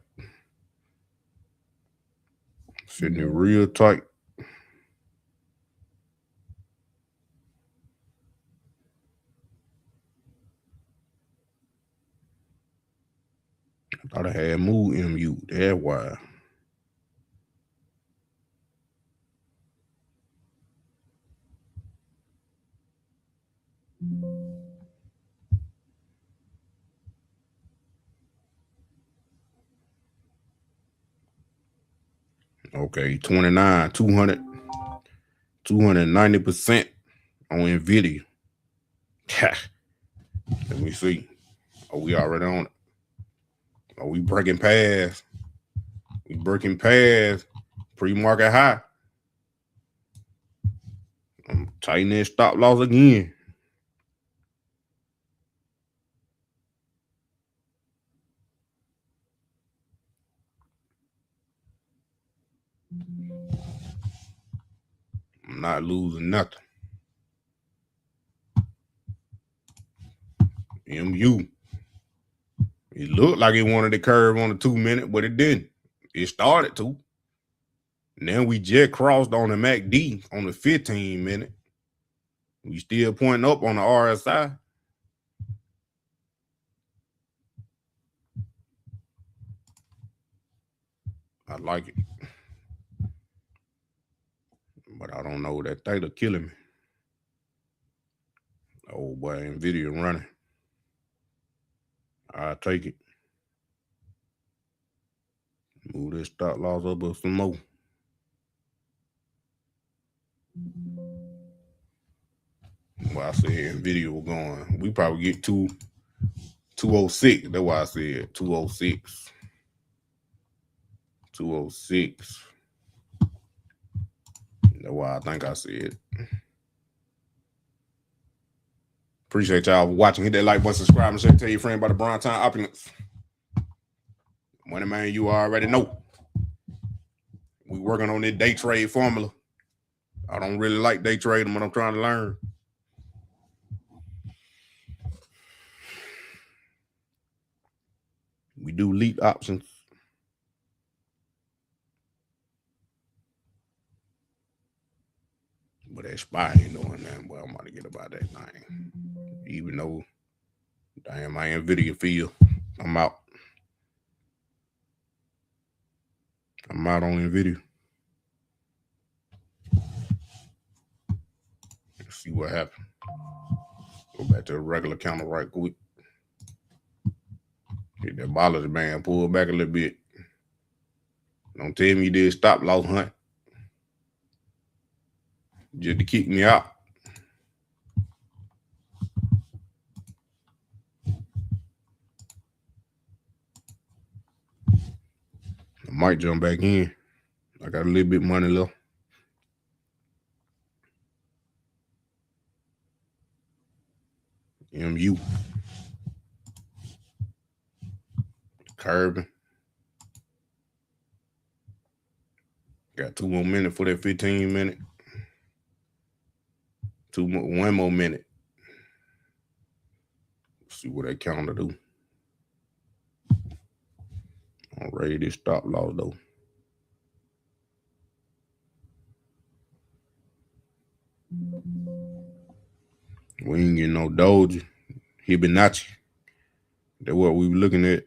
Sitting it real tight. I thought I had moved MU. That's why. Okay, 29, 200, 290% on Nvidia. Let me see. Are we already on it? Are we breaking past? We breaking past pre-market high. I'm tightening that stop loss again. I'm not losing nothing. MU. It looked like it wanted to curve on the 2-minute, but it didn't. It started to. And then we just crossed on the MACD on the 15-minute. We still pointing up on the RSI. I like it. Oh, that theta killing me. Oh boy, Nvidia running. I'll take it. Move this stop loss up some more. Well, I said Nvidia was going. We probably get 206. That's why I said 206. 206. That's why I think I said. Appreciate y'all for watching. Hit that like button, subscribe, and share. Tell your friend about the Brown Time Opulence. Money man, you already know. We working on this day trade formula. I don't really like day trading, but I'm trying to learn. We do leap options. But that SPY ain't doing nothing. Well, I'm about to get about that thing. Even though, damn, my Nvidia feel. I'm out. I'm out on Nvidia. Let's see what happened. Go back to the regular counter right quick. Hit that Bollinger Band, pull back a little bit. Don't tell me you did stop loss hunt. Just to kick me out. I might jump back in. I got a little bit money left. MU. Curbing. Got 2 more minutes for that 15 minute. 1 more minute. See what that counter do. I'm ready to stop loss though. We ain't getting no Doge. Hibonacci. That's what we were looking at.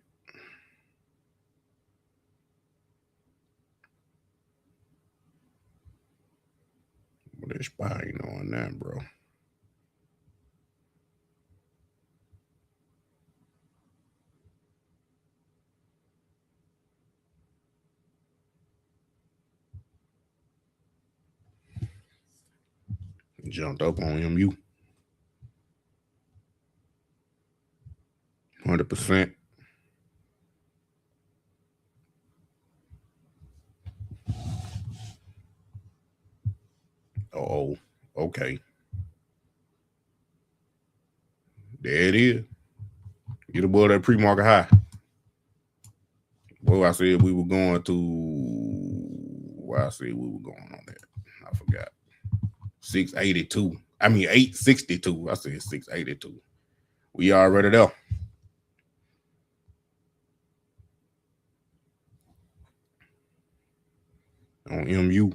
But that SPY ain't on that, bro. Jumped up on MU. 100%. Oh, okay. There it is. Get above that pre-market high. Well, I said we were going to. Well, I said we were going on that. I forgot. 682. I mean 862. I said 682. We already there. On MU.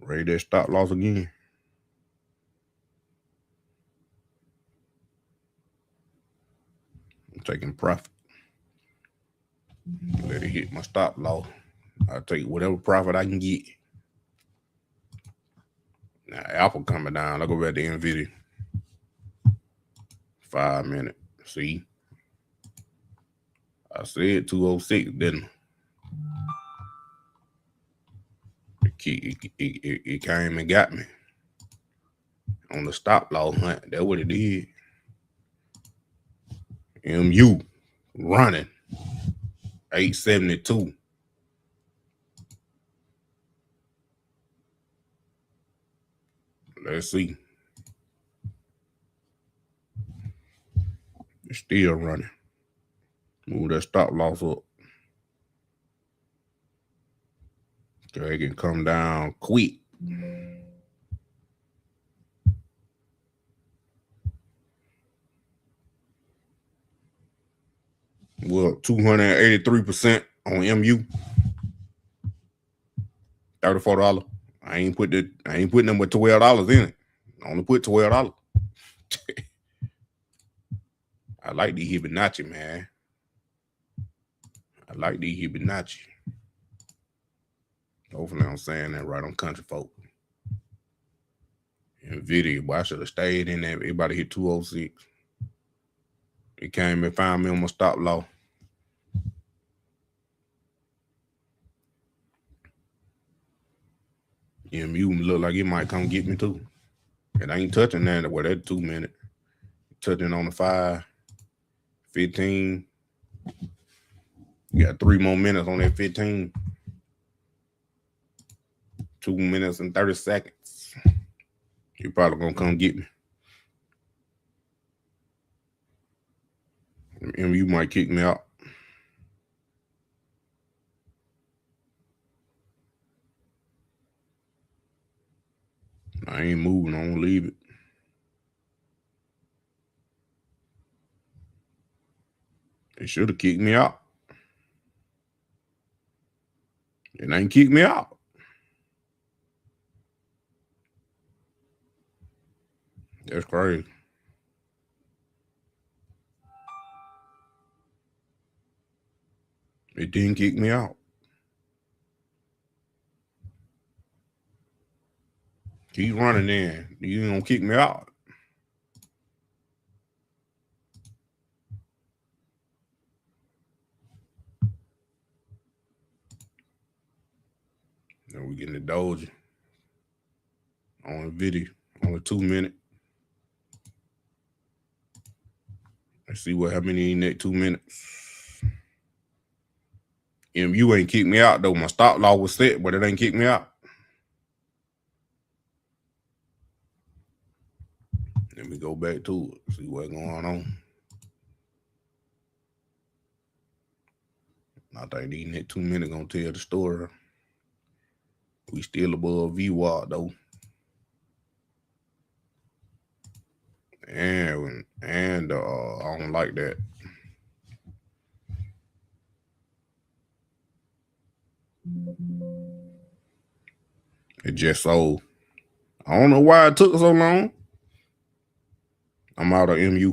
Ready that stop loss again. I'm taking profit. Let it hit my stop loss. I'll take whatever profit I can get. Now, Apple coming down. I'll go back to Nvidia. 5 minutes. See? I said 206, didn't I? It came and got me. On the stop loss hunt. That's what it did. MU running. 872. Let's see. It's still running. Move that stop loss up. So it can come down quick. Well, 283% on MU. $34. I ain't putting them with $12 in it. I only put $12. I like the Hibonacci, man. I like the Hibonacci. Hopefully I'm saying that right on country folk. Nvidia, boy, I should have stayed in there. Everybody hit 206. It came and found me on my stop loss. MU look like it might come get me too. It ain't touching that. Well, that's 2 minutes. Touching on the 5, 15. You got 3 more minutes on that 15. 2 minutes and 30 seconds. You probably gonna come get me. And you might kick me out. I ain't moving. I won't leave it. They should have kicked me out. It ain't kicked me out. That's crazy. It didn't kick me out. Keep running in. You ain't gonna kick me out. Now we getting the doji on video. Only 2 minutes. Let's see what happened in that 2 minutes. MU ain't kicked me out though. My stop loss was set, but it ain't kicked me out. Let me go back to it. See what's going on. I think these next 2 minutes gonna tell the story. We still above VWAP though. And I don't like that. It just sold. I don't know why it took so long. I'm out of MU.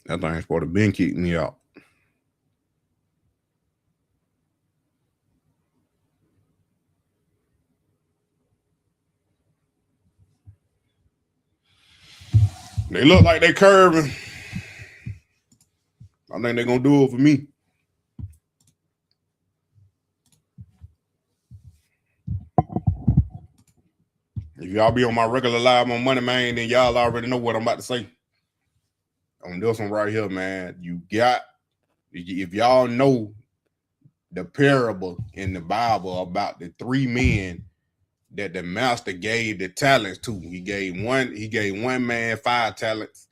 That thing's supposed to been kicking me out. They look like they curving. I think they're gonna do it for me. If y'all be on my regular live on Money Man, then y'all already know what I'm about to say. On this one right here, man, you got, if y'all know the parable in the Bible about the 3 men that the master gave the talents to. He gave one man 5 talents,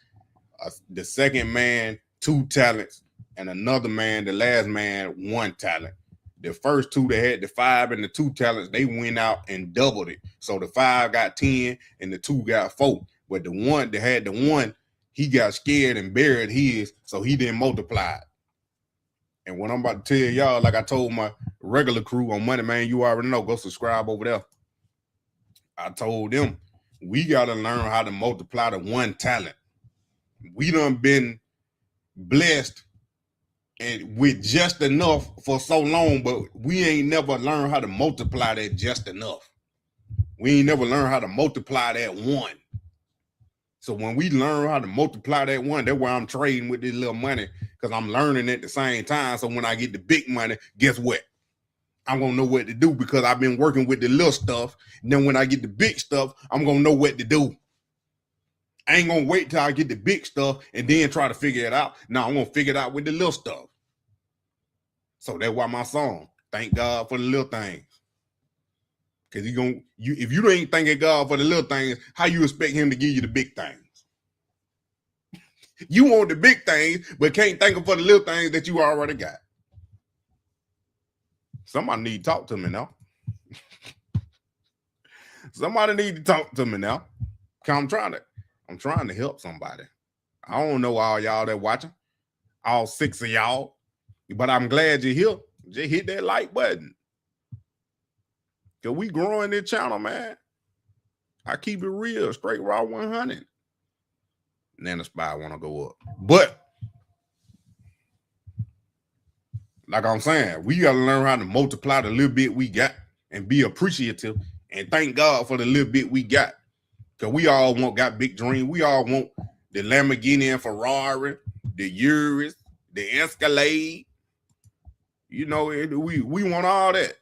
the second man 2 talents, and another man, the last man, 1 talent. The first 2 that had the 5 and the 2 talents, they went out and doubled it. So the 5 got 10 and the 2 got 4. But the one that had the 1, he got scared and buried his, so he didn't multiply it. And what I'm about to tell y'all, like I told my regular crew on Money Man, you already know, go subscribe over there. I told them, we got to learn how to multiply the 1 talent. We done been blessed and with just enough for so long, but we ain't never learned how to multiply that just enough. We ain't never learned how to multiply that 1. So when we learn how to multiply that 1, that's why I'm trading with this little money, because I'm learning at the same time. So when I get the big money, guess what? I'm going to know what to do because I've been working with the little stuff. And then when I get the big stuff, I'm going to know what to do. I ain't going to wait till I get the big stuff and then try to figure it out. No, I'm going to figure it out with the little stuff. So that's why my song, thank God for the little things. Because if you ain't thanking God for the little things, how you expect him to give you the big things? You want the big things, but can't thank him for the little things that you already got. Somebody need to talk to me now. Somebody need to talk to me now. I'm trying to help somebody. I don't know all y'all that watching, all 6 of y'all, but I'm glad you're here. Just hit that like button. Cause we growing this channel, man. I keep it real, straight raw 100. And then the spy want to go up. But like I'm saying, we got to learn how to multiply the little bit we got and be appreciative and thank God for the little bit we got. Because we all got big dreams. We all want the Lamborghini and Ferrari, the Urus, the Escalade. You know, we want all that.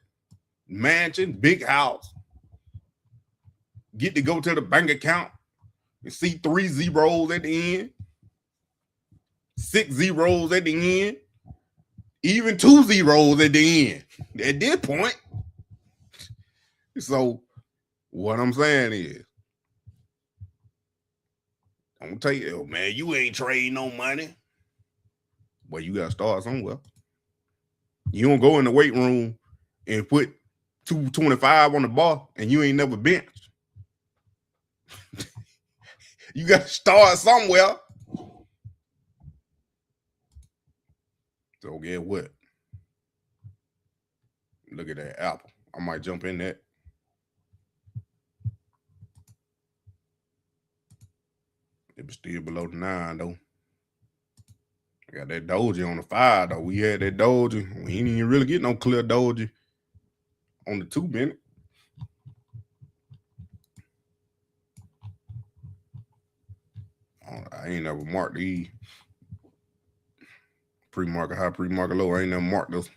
Mansion, big house. Get to go to the bank account and see 3 zeros at the end, 6 zeros at the end, even 2 zeros at the end. At this point. So what I'm saying is, I'm gonna tell you, man, you ain't trading no money. Well, you gotta start somewhere. You don't go in the weight room and put 225 on the bar and you ain't never benched. You gotta start somewhere. So guess what? Look at that Apple. I might jump in that. It was still below the 9 though. I got that doji on the 5 though. We had that doji. We ain't even really get no clear doji on the 2 minute. I ain't never marked these pre-market high, pre-market low. I ain't never marked those.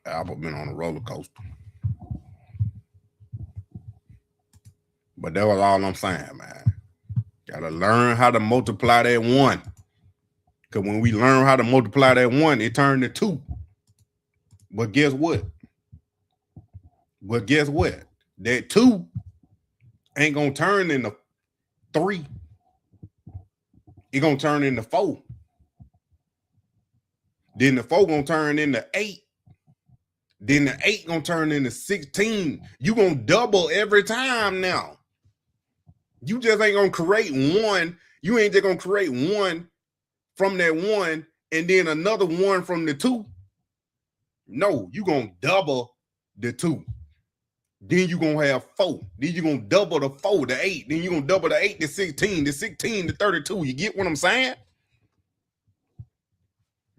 Apple been on a roller coaster. But that was all I'm saying, man. Gotta learn how to multiply that 1. Because when we learn how to multiply that 1, it turned to 2. But guess what? That 2 ain't gonna turn into 3. It gonna turn into 4. Then the 4 gonna turn into 8. Then the 8 gonna turn into 16. You gonna double every time now. You just ain't gonna create 1. You ain't just gonna create 1 from that 1 and then another 1 from the 2. No, you gonna double the 2. Then you gonna have 4. Then you gonna double the 4 to 8. Then you gonna double the 8 to 16, the 16 to 32. You get what I'm saying?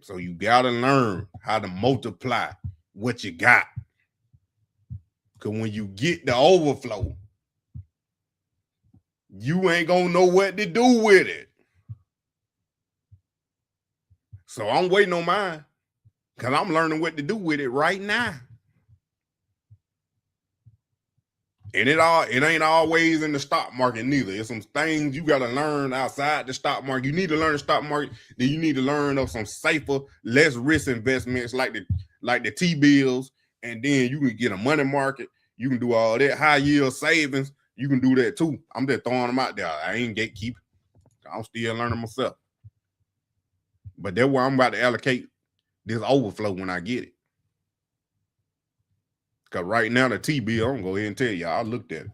So you gotta learn how to multiply what you got. Because when you get the overflow, you ain't gonna know what to do with it. So I'm waiting on mine because I'm learning what to do with it right now. And it ain't always in the stock market neither. It's some things you got to learn outside the stock market. You need to learn the stock market. Then you need to learn of some safer, less risk investments like the T-bills. And then you can get a money market. You can do all that high yield savings. You can do that too. I'm just throwing them out there. I ain't gatekeeping. I'm still learning myself. But that's where I'm about to allocate this overflow when I get it. Because right now, the T-bill, I'm going to go ahead and tell you, I looked at it.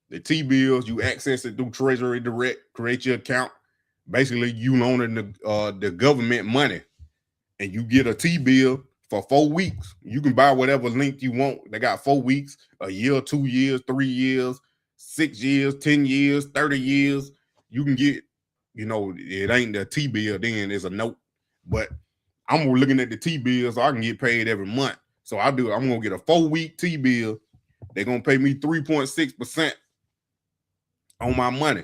The T-bills, you access it through Treasury Direct, create your account. Basically, you loaning the government money. And you get a T-bill for 4 weeks. You can buy whatever length you want. They got 4 weeks, a year, 2 years, 3 years, 6 years, 10 years, 30 years. You can get, it ain't the T-bill then, it's a note. But I'm looking at the T-bill so I can get paid every month. So I'm going to get a 4-week T-bill. They're going to pay me 3.6% on my money.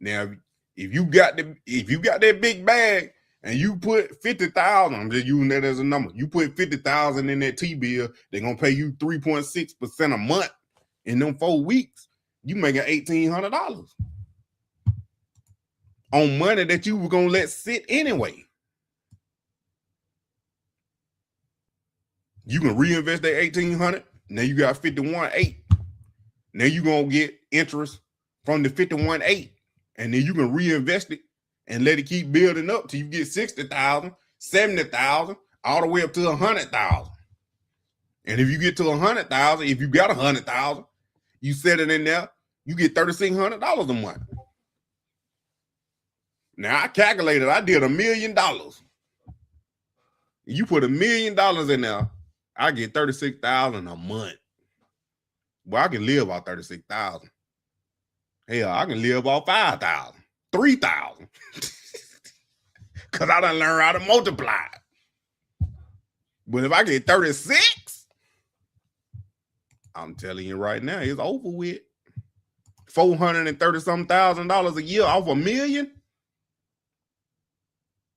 Now, if you got that big bag and you put 50,000, I'm just using that as a number. You put 50,000 in that T-bill, they're going to pay you 3.6% a month in them 4 weeks. You making $1,800 on money that you were going to let sit anyway. You can reinvest that $1,800. Now you got 51.8. Now you're going to get interest from the 51.8. And then you can reinvest it and let it keep building up till you get 60,000, 70,000, all the way up to 100,000. And if you get to 100,000, if you got 100,000, you set it in there, you get $3,600 a month. Now I calculated, I did $1 million. You put $1 million in there, I get 36,000 a month. Well, I can live off 36,000. Hell, I can live off 5,000, 3,000. because I done learned how to multiply. But if I get 36, I'm telling you right now, it's over with. $430,000 a year off $1 million.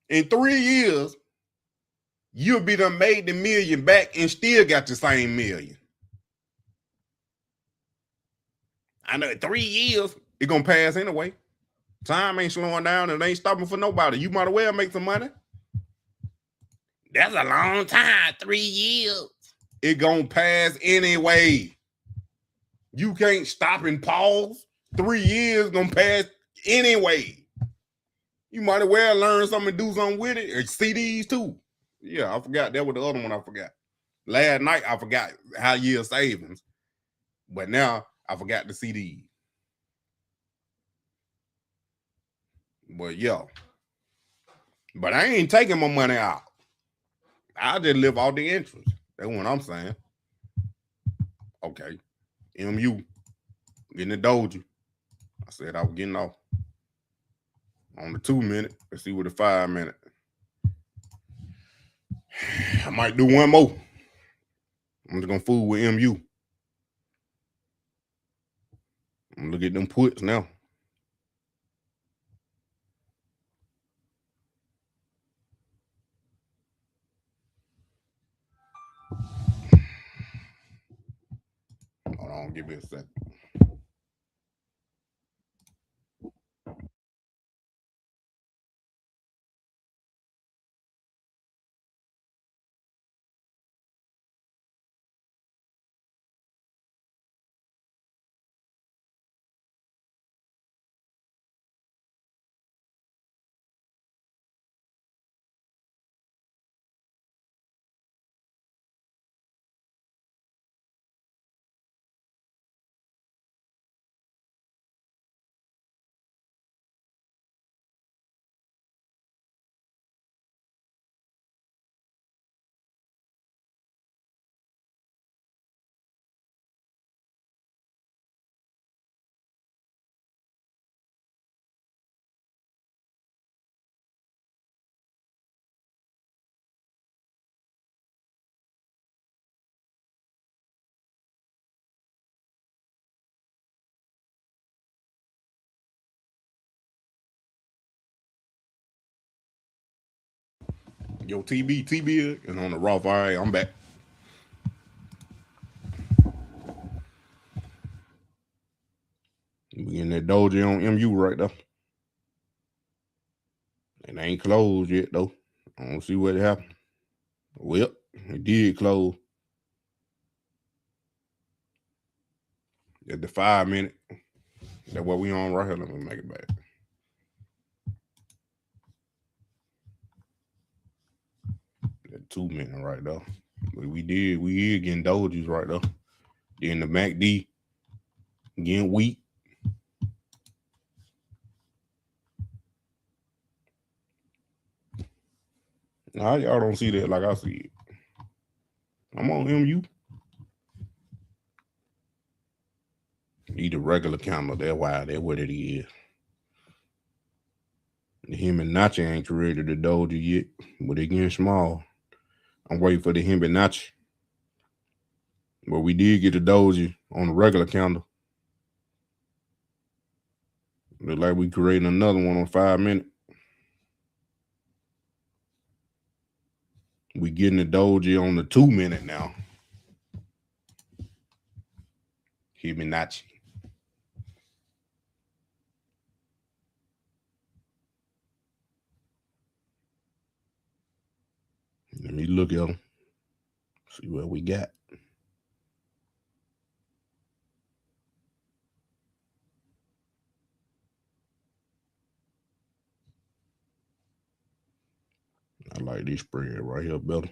In 3 years, you'll be done made the $1 million back and still got the same $1 million. I know 3 years, it's gonna pass anyway. Time ain't slowing down and it ain't stopping for nobody. You might as well make some money. That's a long time, 3 years. It gonna pass anyway. You can't stop and pause. 3 years gonna pass anyway. You might as well learn something and do something with it. Or CDs too. Yeah, I forgot. That was the other one I forgot. Last night I forgot high yield savings. But now I forgot the CDs. But yeah. But I ain't taking my money out. I just live off the interest. That's what I'm saying. Okay. MU. Getting the doji. I said I was getting off. On the 2 minute. Let's see what the 5 minute. I might do one more. I'm just gonna fool with MU. I'm gonna look at them puts now. Hold on, give me a second. Yo, TB is on the Roth. All right, I'm back. We getting that doji on MU right there. It ain't closed yet, though. I don't see what happened. Well, it did close. At the 5 minute. That's what we on right here. Let me make it back. That 2 minute right there. But we is getting dojis right there. Then the MACD getting weak. Nah, y'all don't see that like I see it. I'm on MU. Need a regular camera. That's why. That's what it is. Him and Nachi ain't created the doji yet, but they getting small. I'm waiting for the Himbenachi. But we did get the doji on the regular candle. Look like we creating another one on 5 minutes. We getting the doji on the 2 minute now. Himbenachi. Let me look at them. See what we got. I like this spread right here better.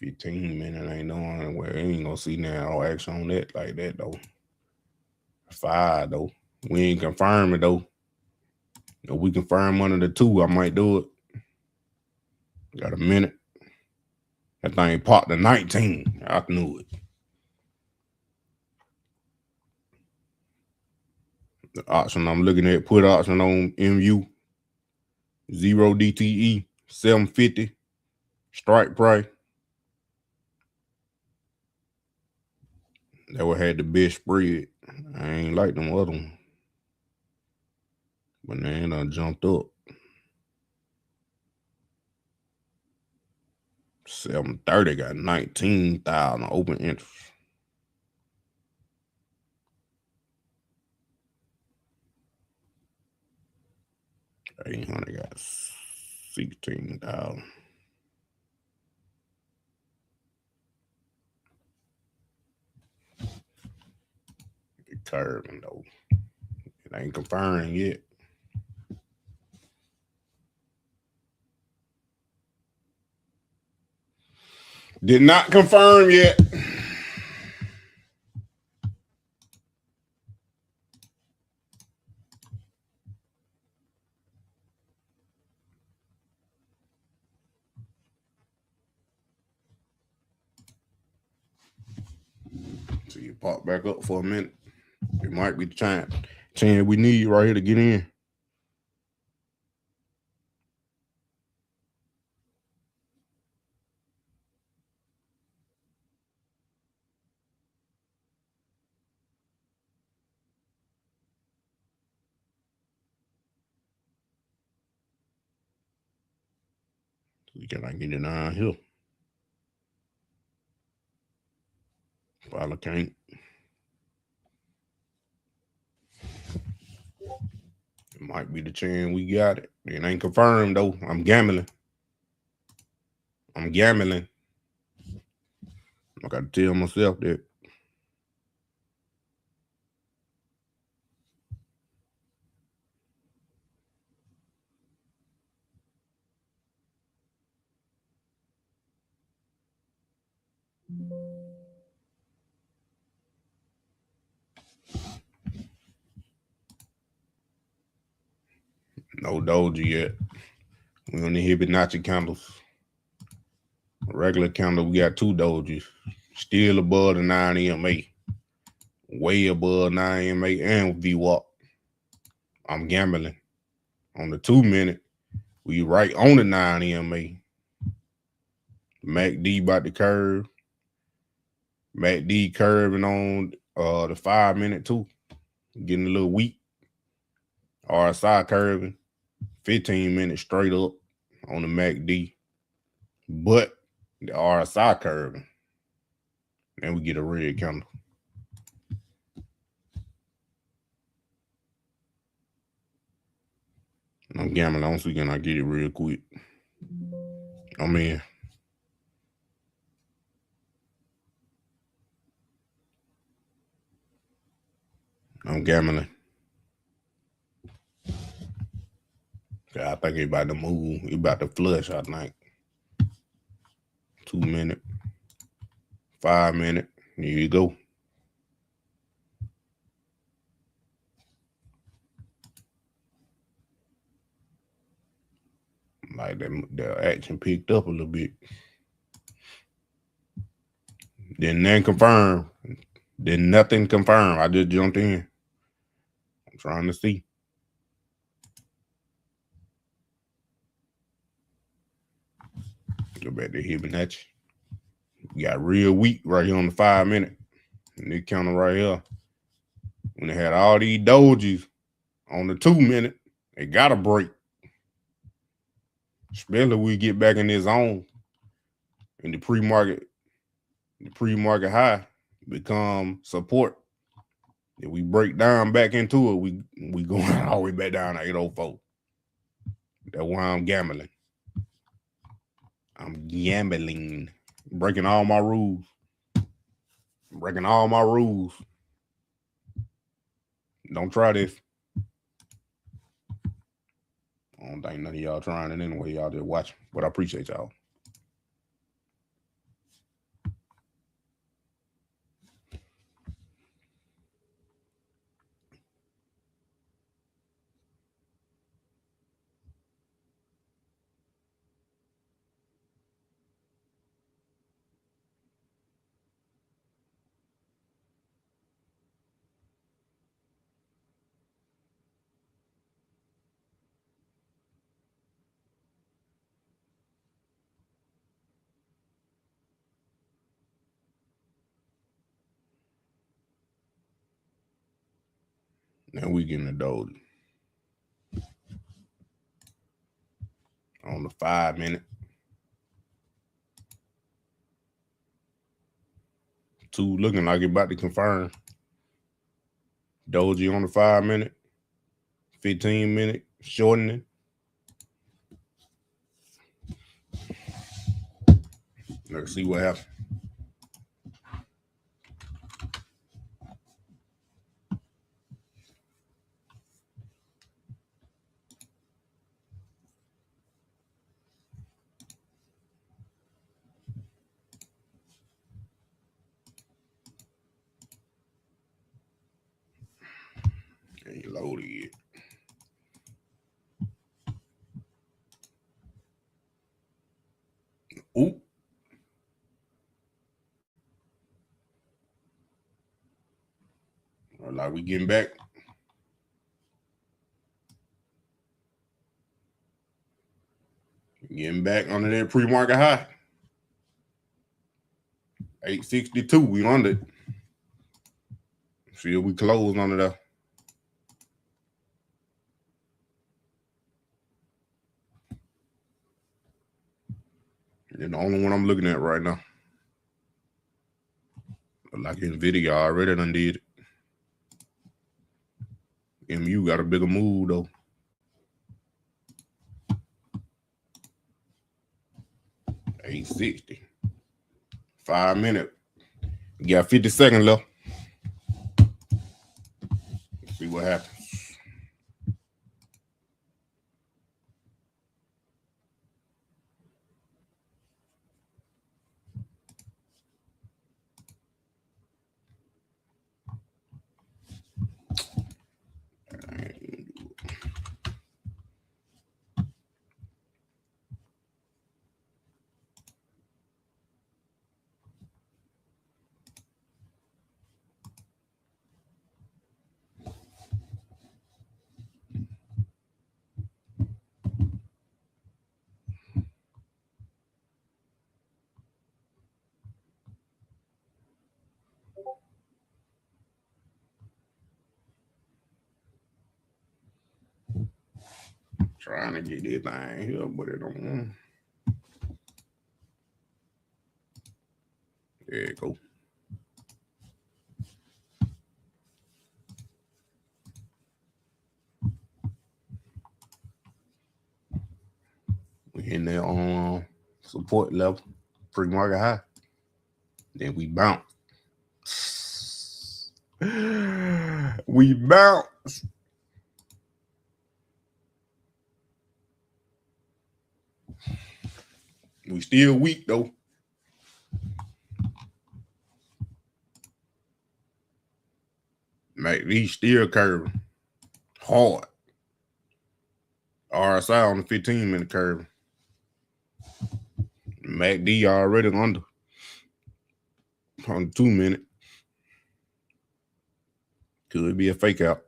$15 ain't knowing where ain't gonna see now action on that like that though. 5 though. We ain't confirming though. If we confirm under the 2, I might do it. Got a minute. That thing popped to 19. I knew it. The option I'm looking at, put option on MU 0 DTE 750 strike price. That would had the best spread. I ain't like them other ones. But then I jumped up. 730 got 19,000 open interest. 800 got 16,000. It curving though. It ain't confirmed yet. Did not confirm yet. So you pop back up for a minute. It might be the chance we need right here to get in. So can I get it down here? Probably can't. It might be the chance we got it. It ain't confirmed though. I'm gambling. I gotta tell myself that. No doji yet. We on the Hibonacci candles. Regular candle, we got 2 dojis. Still above the 9 EMA. Way above 9 EMA and VWAP. I'm gambling. On the 2 minute, we right on the 9 EMA. MACD about to curve. MACD curving on the 5 minute too. Getting a little weak. RSI curving. 15 minutes straight up on the MACD. But the RSI curving. Then we get a red candle. I'm gambling on, so can I get it real quick? I'm in. I'm gambling. I think it about to move. It about to flush, I think. 2 minute. 5 minute. Here you go. Like the action picked up a little bit. Then nothing confirmed. Then nothing confirmed. I just jumped in. I'm trying to see. Go back to Hibonacci. We got real weak right here on the 5 minute. And this counter right here. When they had all these dojis on the 2 minute, they got to break. Especially when we get back in this zone. And the pre-market high become support. If we break down back into it, we going all the way back down to 804. That's why I'm gambling. I'm gambling. Breaking all my rules. Breaking all my rules. Don't try this. I don't think none of y'all trying it anyway. Y'all just watching. But I appreciate y'all. Now we getting the Doji. On the 5 minute. 2 looking like it about to confirm. Doji on the 5 minute. 15 minute shortening. Let's see what happens. Ain't loaded yet. Oop. Like we getting back. Getting back under that pre-market high. 862. We under it. See if we close under there. It's the only one I'm looking at right now. Like Nvidia already done did it. MU got a bigger move though. $860. 5 minute. You got 50 seconds left. Let's see what happens. Trying to get this thing here, but it don't want. There you go. We in there on support level, pre-market high. Then we bounce. We bounce. We still weak though. MACD still curving hard. RSI on the 15-minute curve. MACD already under on the 2 minute. Could be a fake out.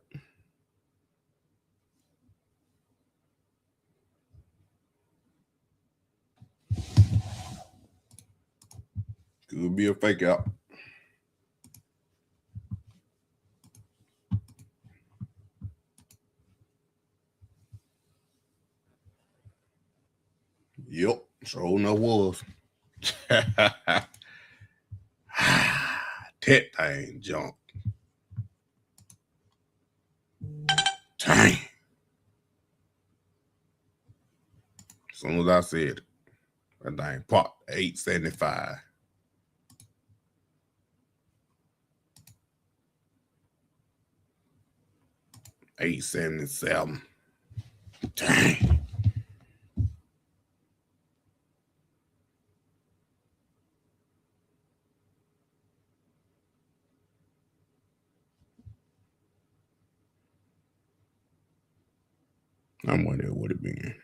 Could be a fake out. Yep, sure enough was. That thing jumped. Dang. As soon as I said it, that thing popped 875. $877. Dang. I'm wondering what it been.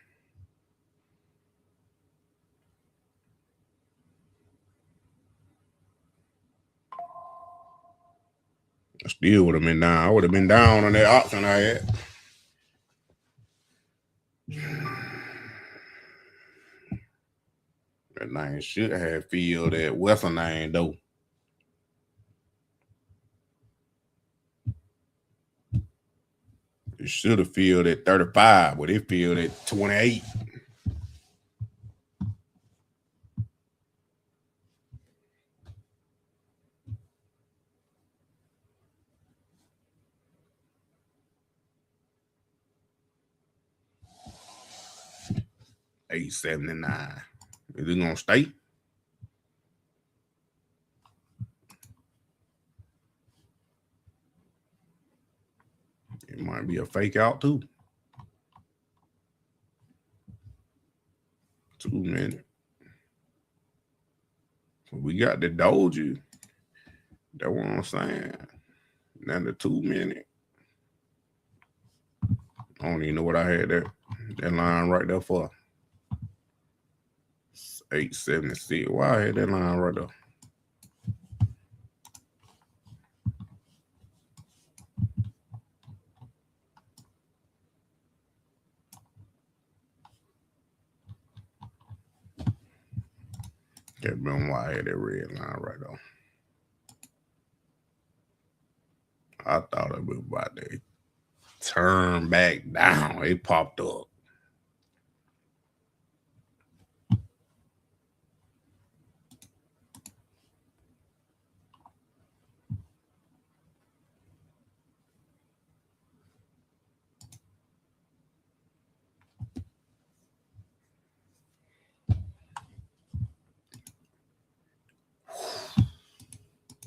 I still would have been down. I would have been down on that option I had. That thing should have filled that Western name though. It should have filled at 35, but it filled at 28. $8.79. Is it gonna stay? It might be a fake out too. 2 minutes. We got the doji. That's what I'm saying. Now the 2 minute. I don't even know what I had that line right there for. 8.76. Why I had that line right there? Can't remember why I had that red line right there. I thought it was about to turn back down. It popped up.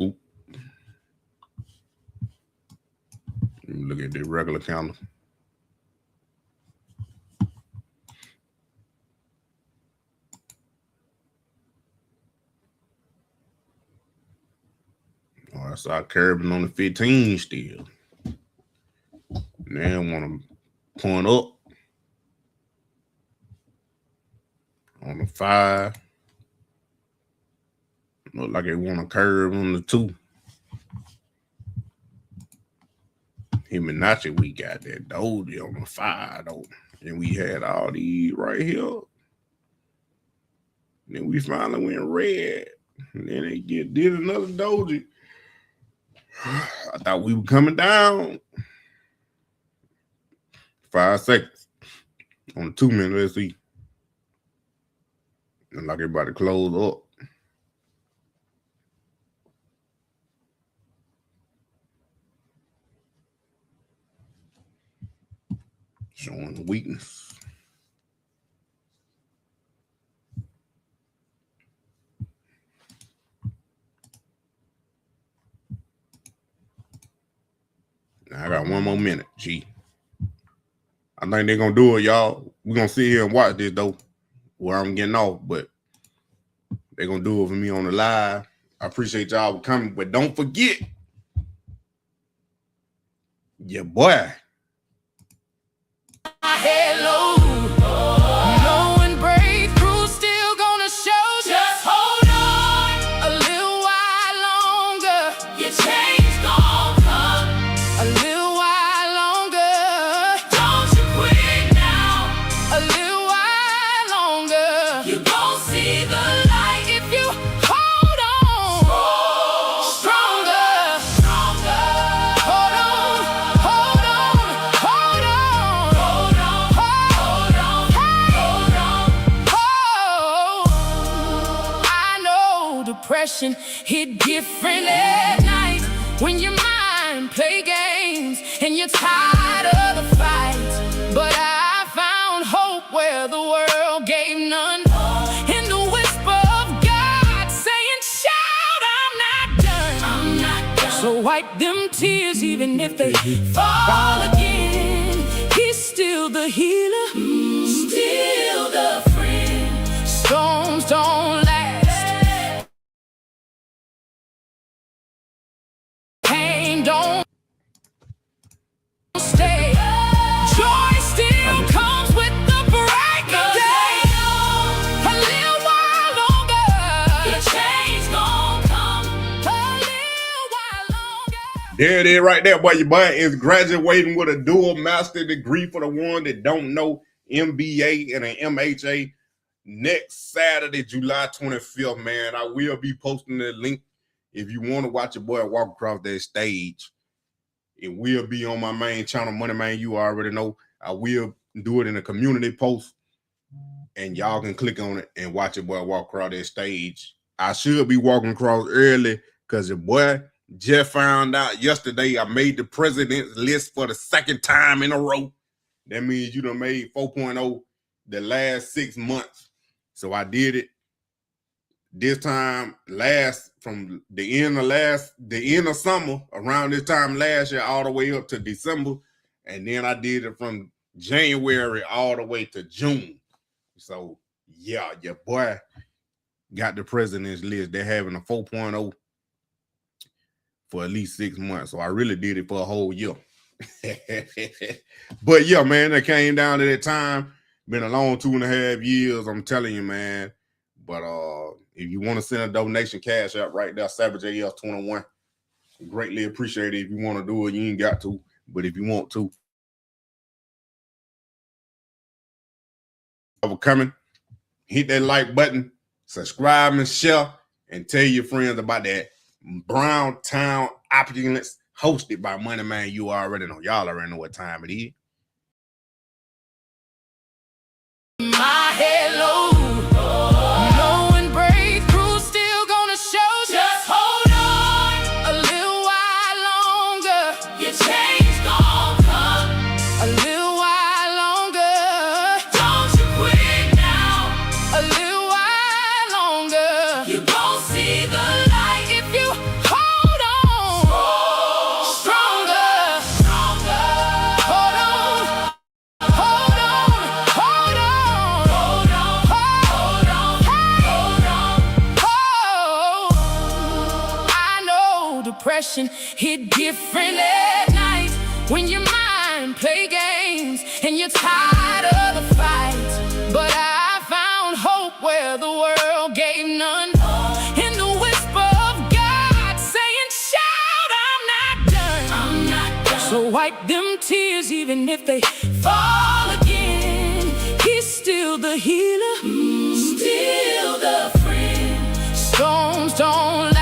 Oop. Let me look at the regular counter. Oh, I saw curbing on the 15 still. Now I want to point up on the 5. Look like it want to curve on the 2. Himanachi, we got that doji on the 5 though. And we had all these right here. And then we finally went red. And then they did another doji. I thought we were coming down. 5 seconds. On the 2 minute, let's see. And like everybody close up. Showing the weakness. Now I got 1 more minute, G. I think they're going to do it, y'all. We're going to sit here and watch this, though, where I'm getting off, but they're going to do it for me on the live. I appreciate y'all for coming, but don't forget, your boy. Hello, knowing breakthrough still gonna show. Just hold on a little while longer. Your change gon' come a little while longer. Don't you quit now. A little while longer. You gon' see the light if you hold on. Stronger, stronger. Hold on, hold on, hold on. Depression hit different at night when your mind play games and you're tired of the fight. But I found hope where the world gave none. In the whisper of God saying, shout, I'm not done. I'm not done. So wipe them tears even if they fall again. He's still the healer, still the friend. Storms don't last. Don't stay. Joy still comes with the break of day. A little while longer. Your change gon' come. A little while longer. There it is right there, boy. Your boy is graduating with a dual master degree for the one that don't know, MBA and an MHA. Next Saturday, July 25th, man. I will be posting the link if you want to watch your boy walk across that stage. It will be on my main channel, Money Man. You already know. I will do it in a community post, and y'all can click on it and watch your boy walk across that stage. I should be walking across early because your boy just found out yesterday I made the president's list for the second time in a row. That means you done made 4.0 the last 6 months. So I did it this time from the end of summer, around this time last year, all the way up to December. And then I did it from January all the way to June. So yeah, your boy got the president's list. They're having a 4.0 for at least 6 months. So I really did it for a whole year. But yeah, man, it came down to that time. Been a long 2.5 years, I'm telling you, man. But if you want to send a donation, cash out right there, SavageAS21. Greatly appreciate it. If you want to do it, you ain't got to. But if you want to, coming, hit that like button, subscribe and share, and tell your friends about that Brown Town Opulence hosted by Money Man. You already know. Y'all already know what time it is. My head low, knowing breakthrough still gonna show. Just hold on a little while longer. Your change gon' come a little while longer. Don't you quit now. A little while longer. You gon' see the light if you hold on. Stronger, stronger. Hold on. Hold on, hold on, hold on, hold on, hold on, hold on. I know depression hit different at night when your mind play games and you're tired of the fight. But I found hope where the world gave none. In the whisper of God saying, shout, I'm not done. I'm not done. So wipe them tears even if they fall again. He's still the healer, still the friend. Storms don't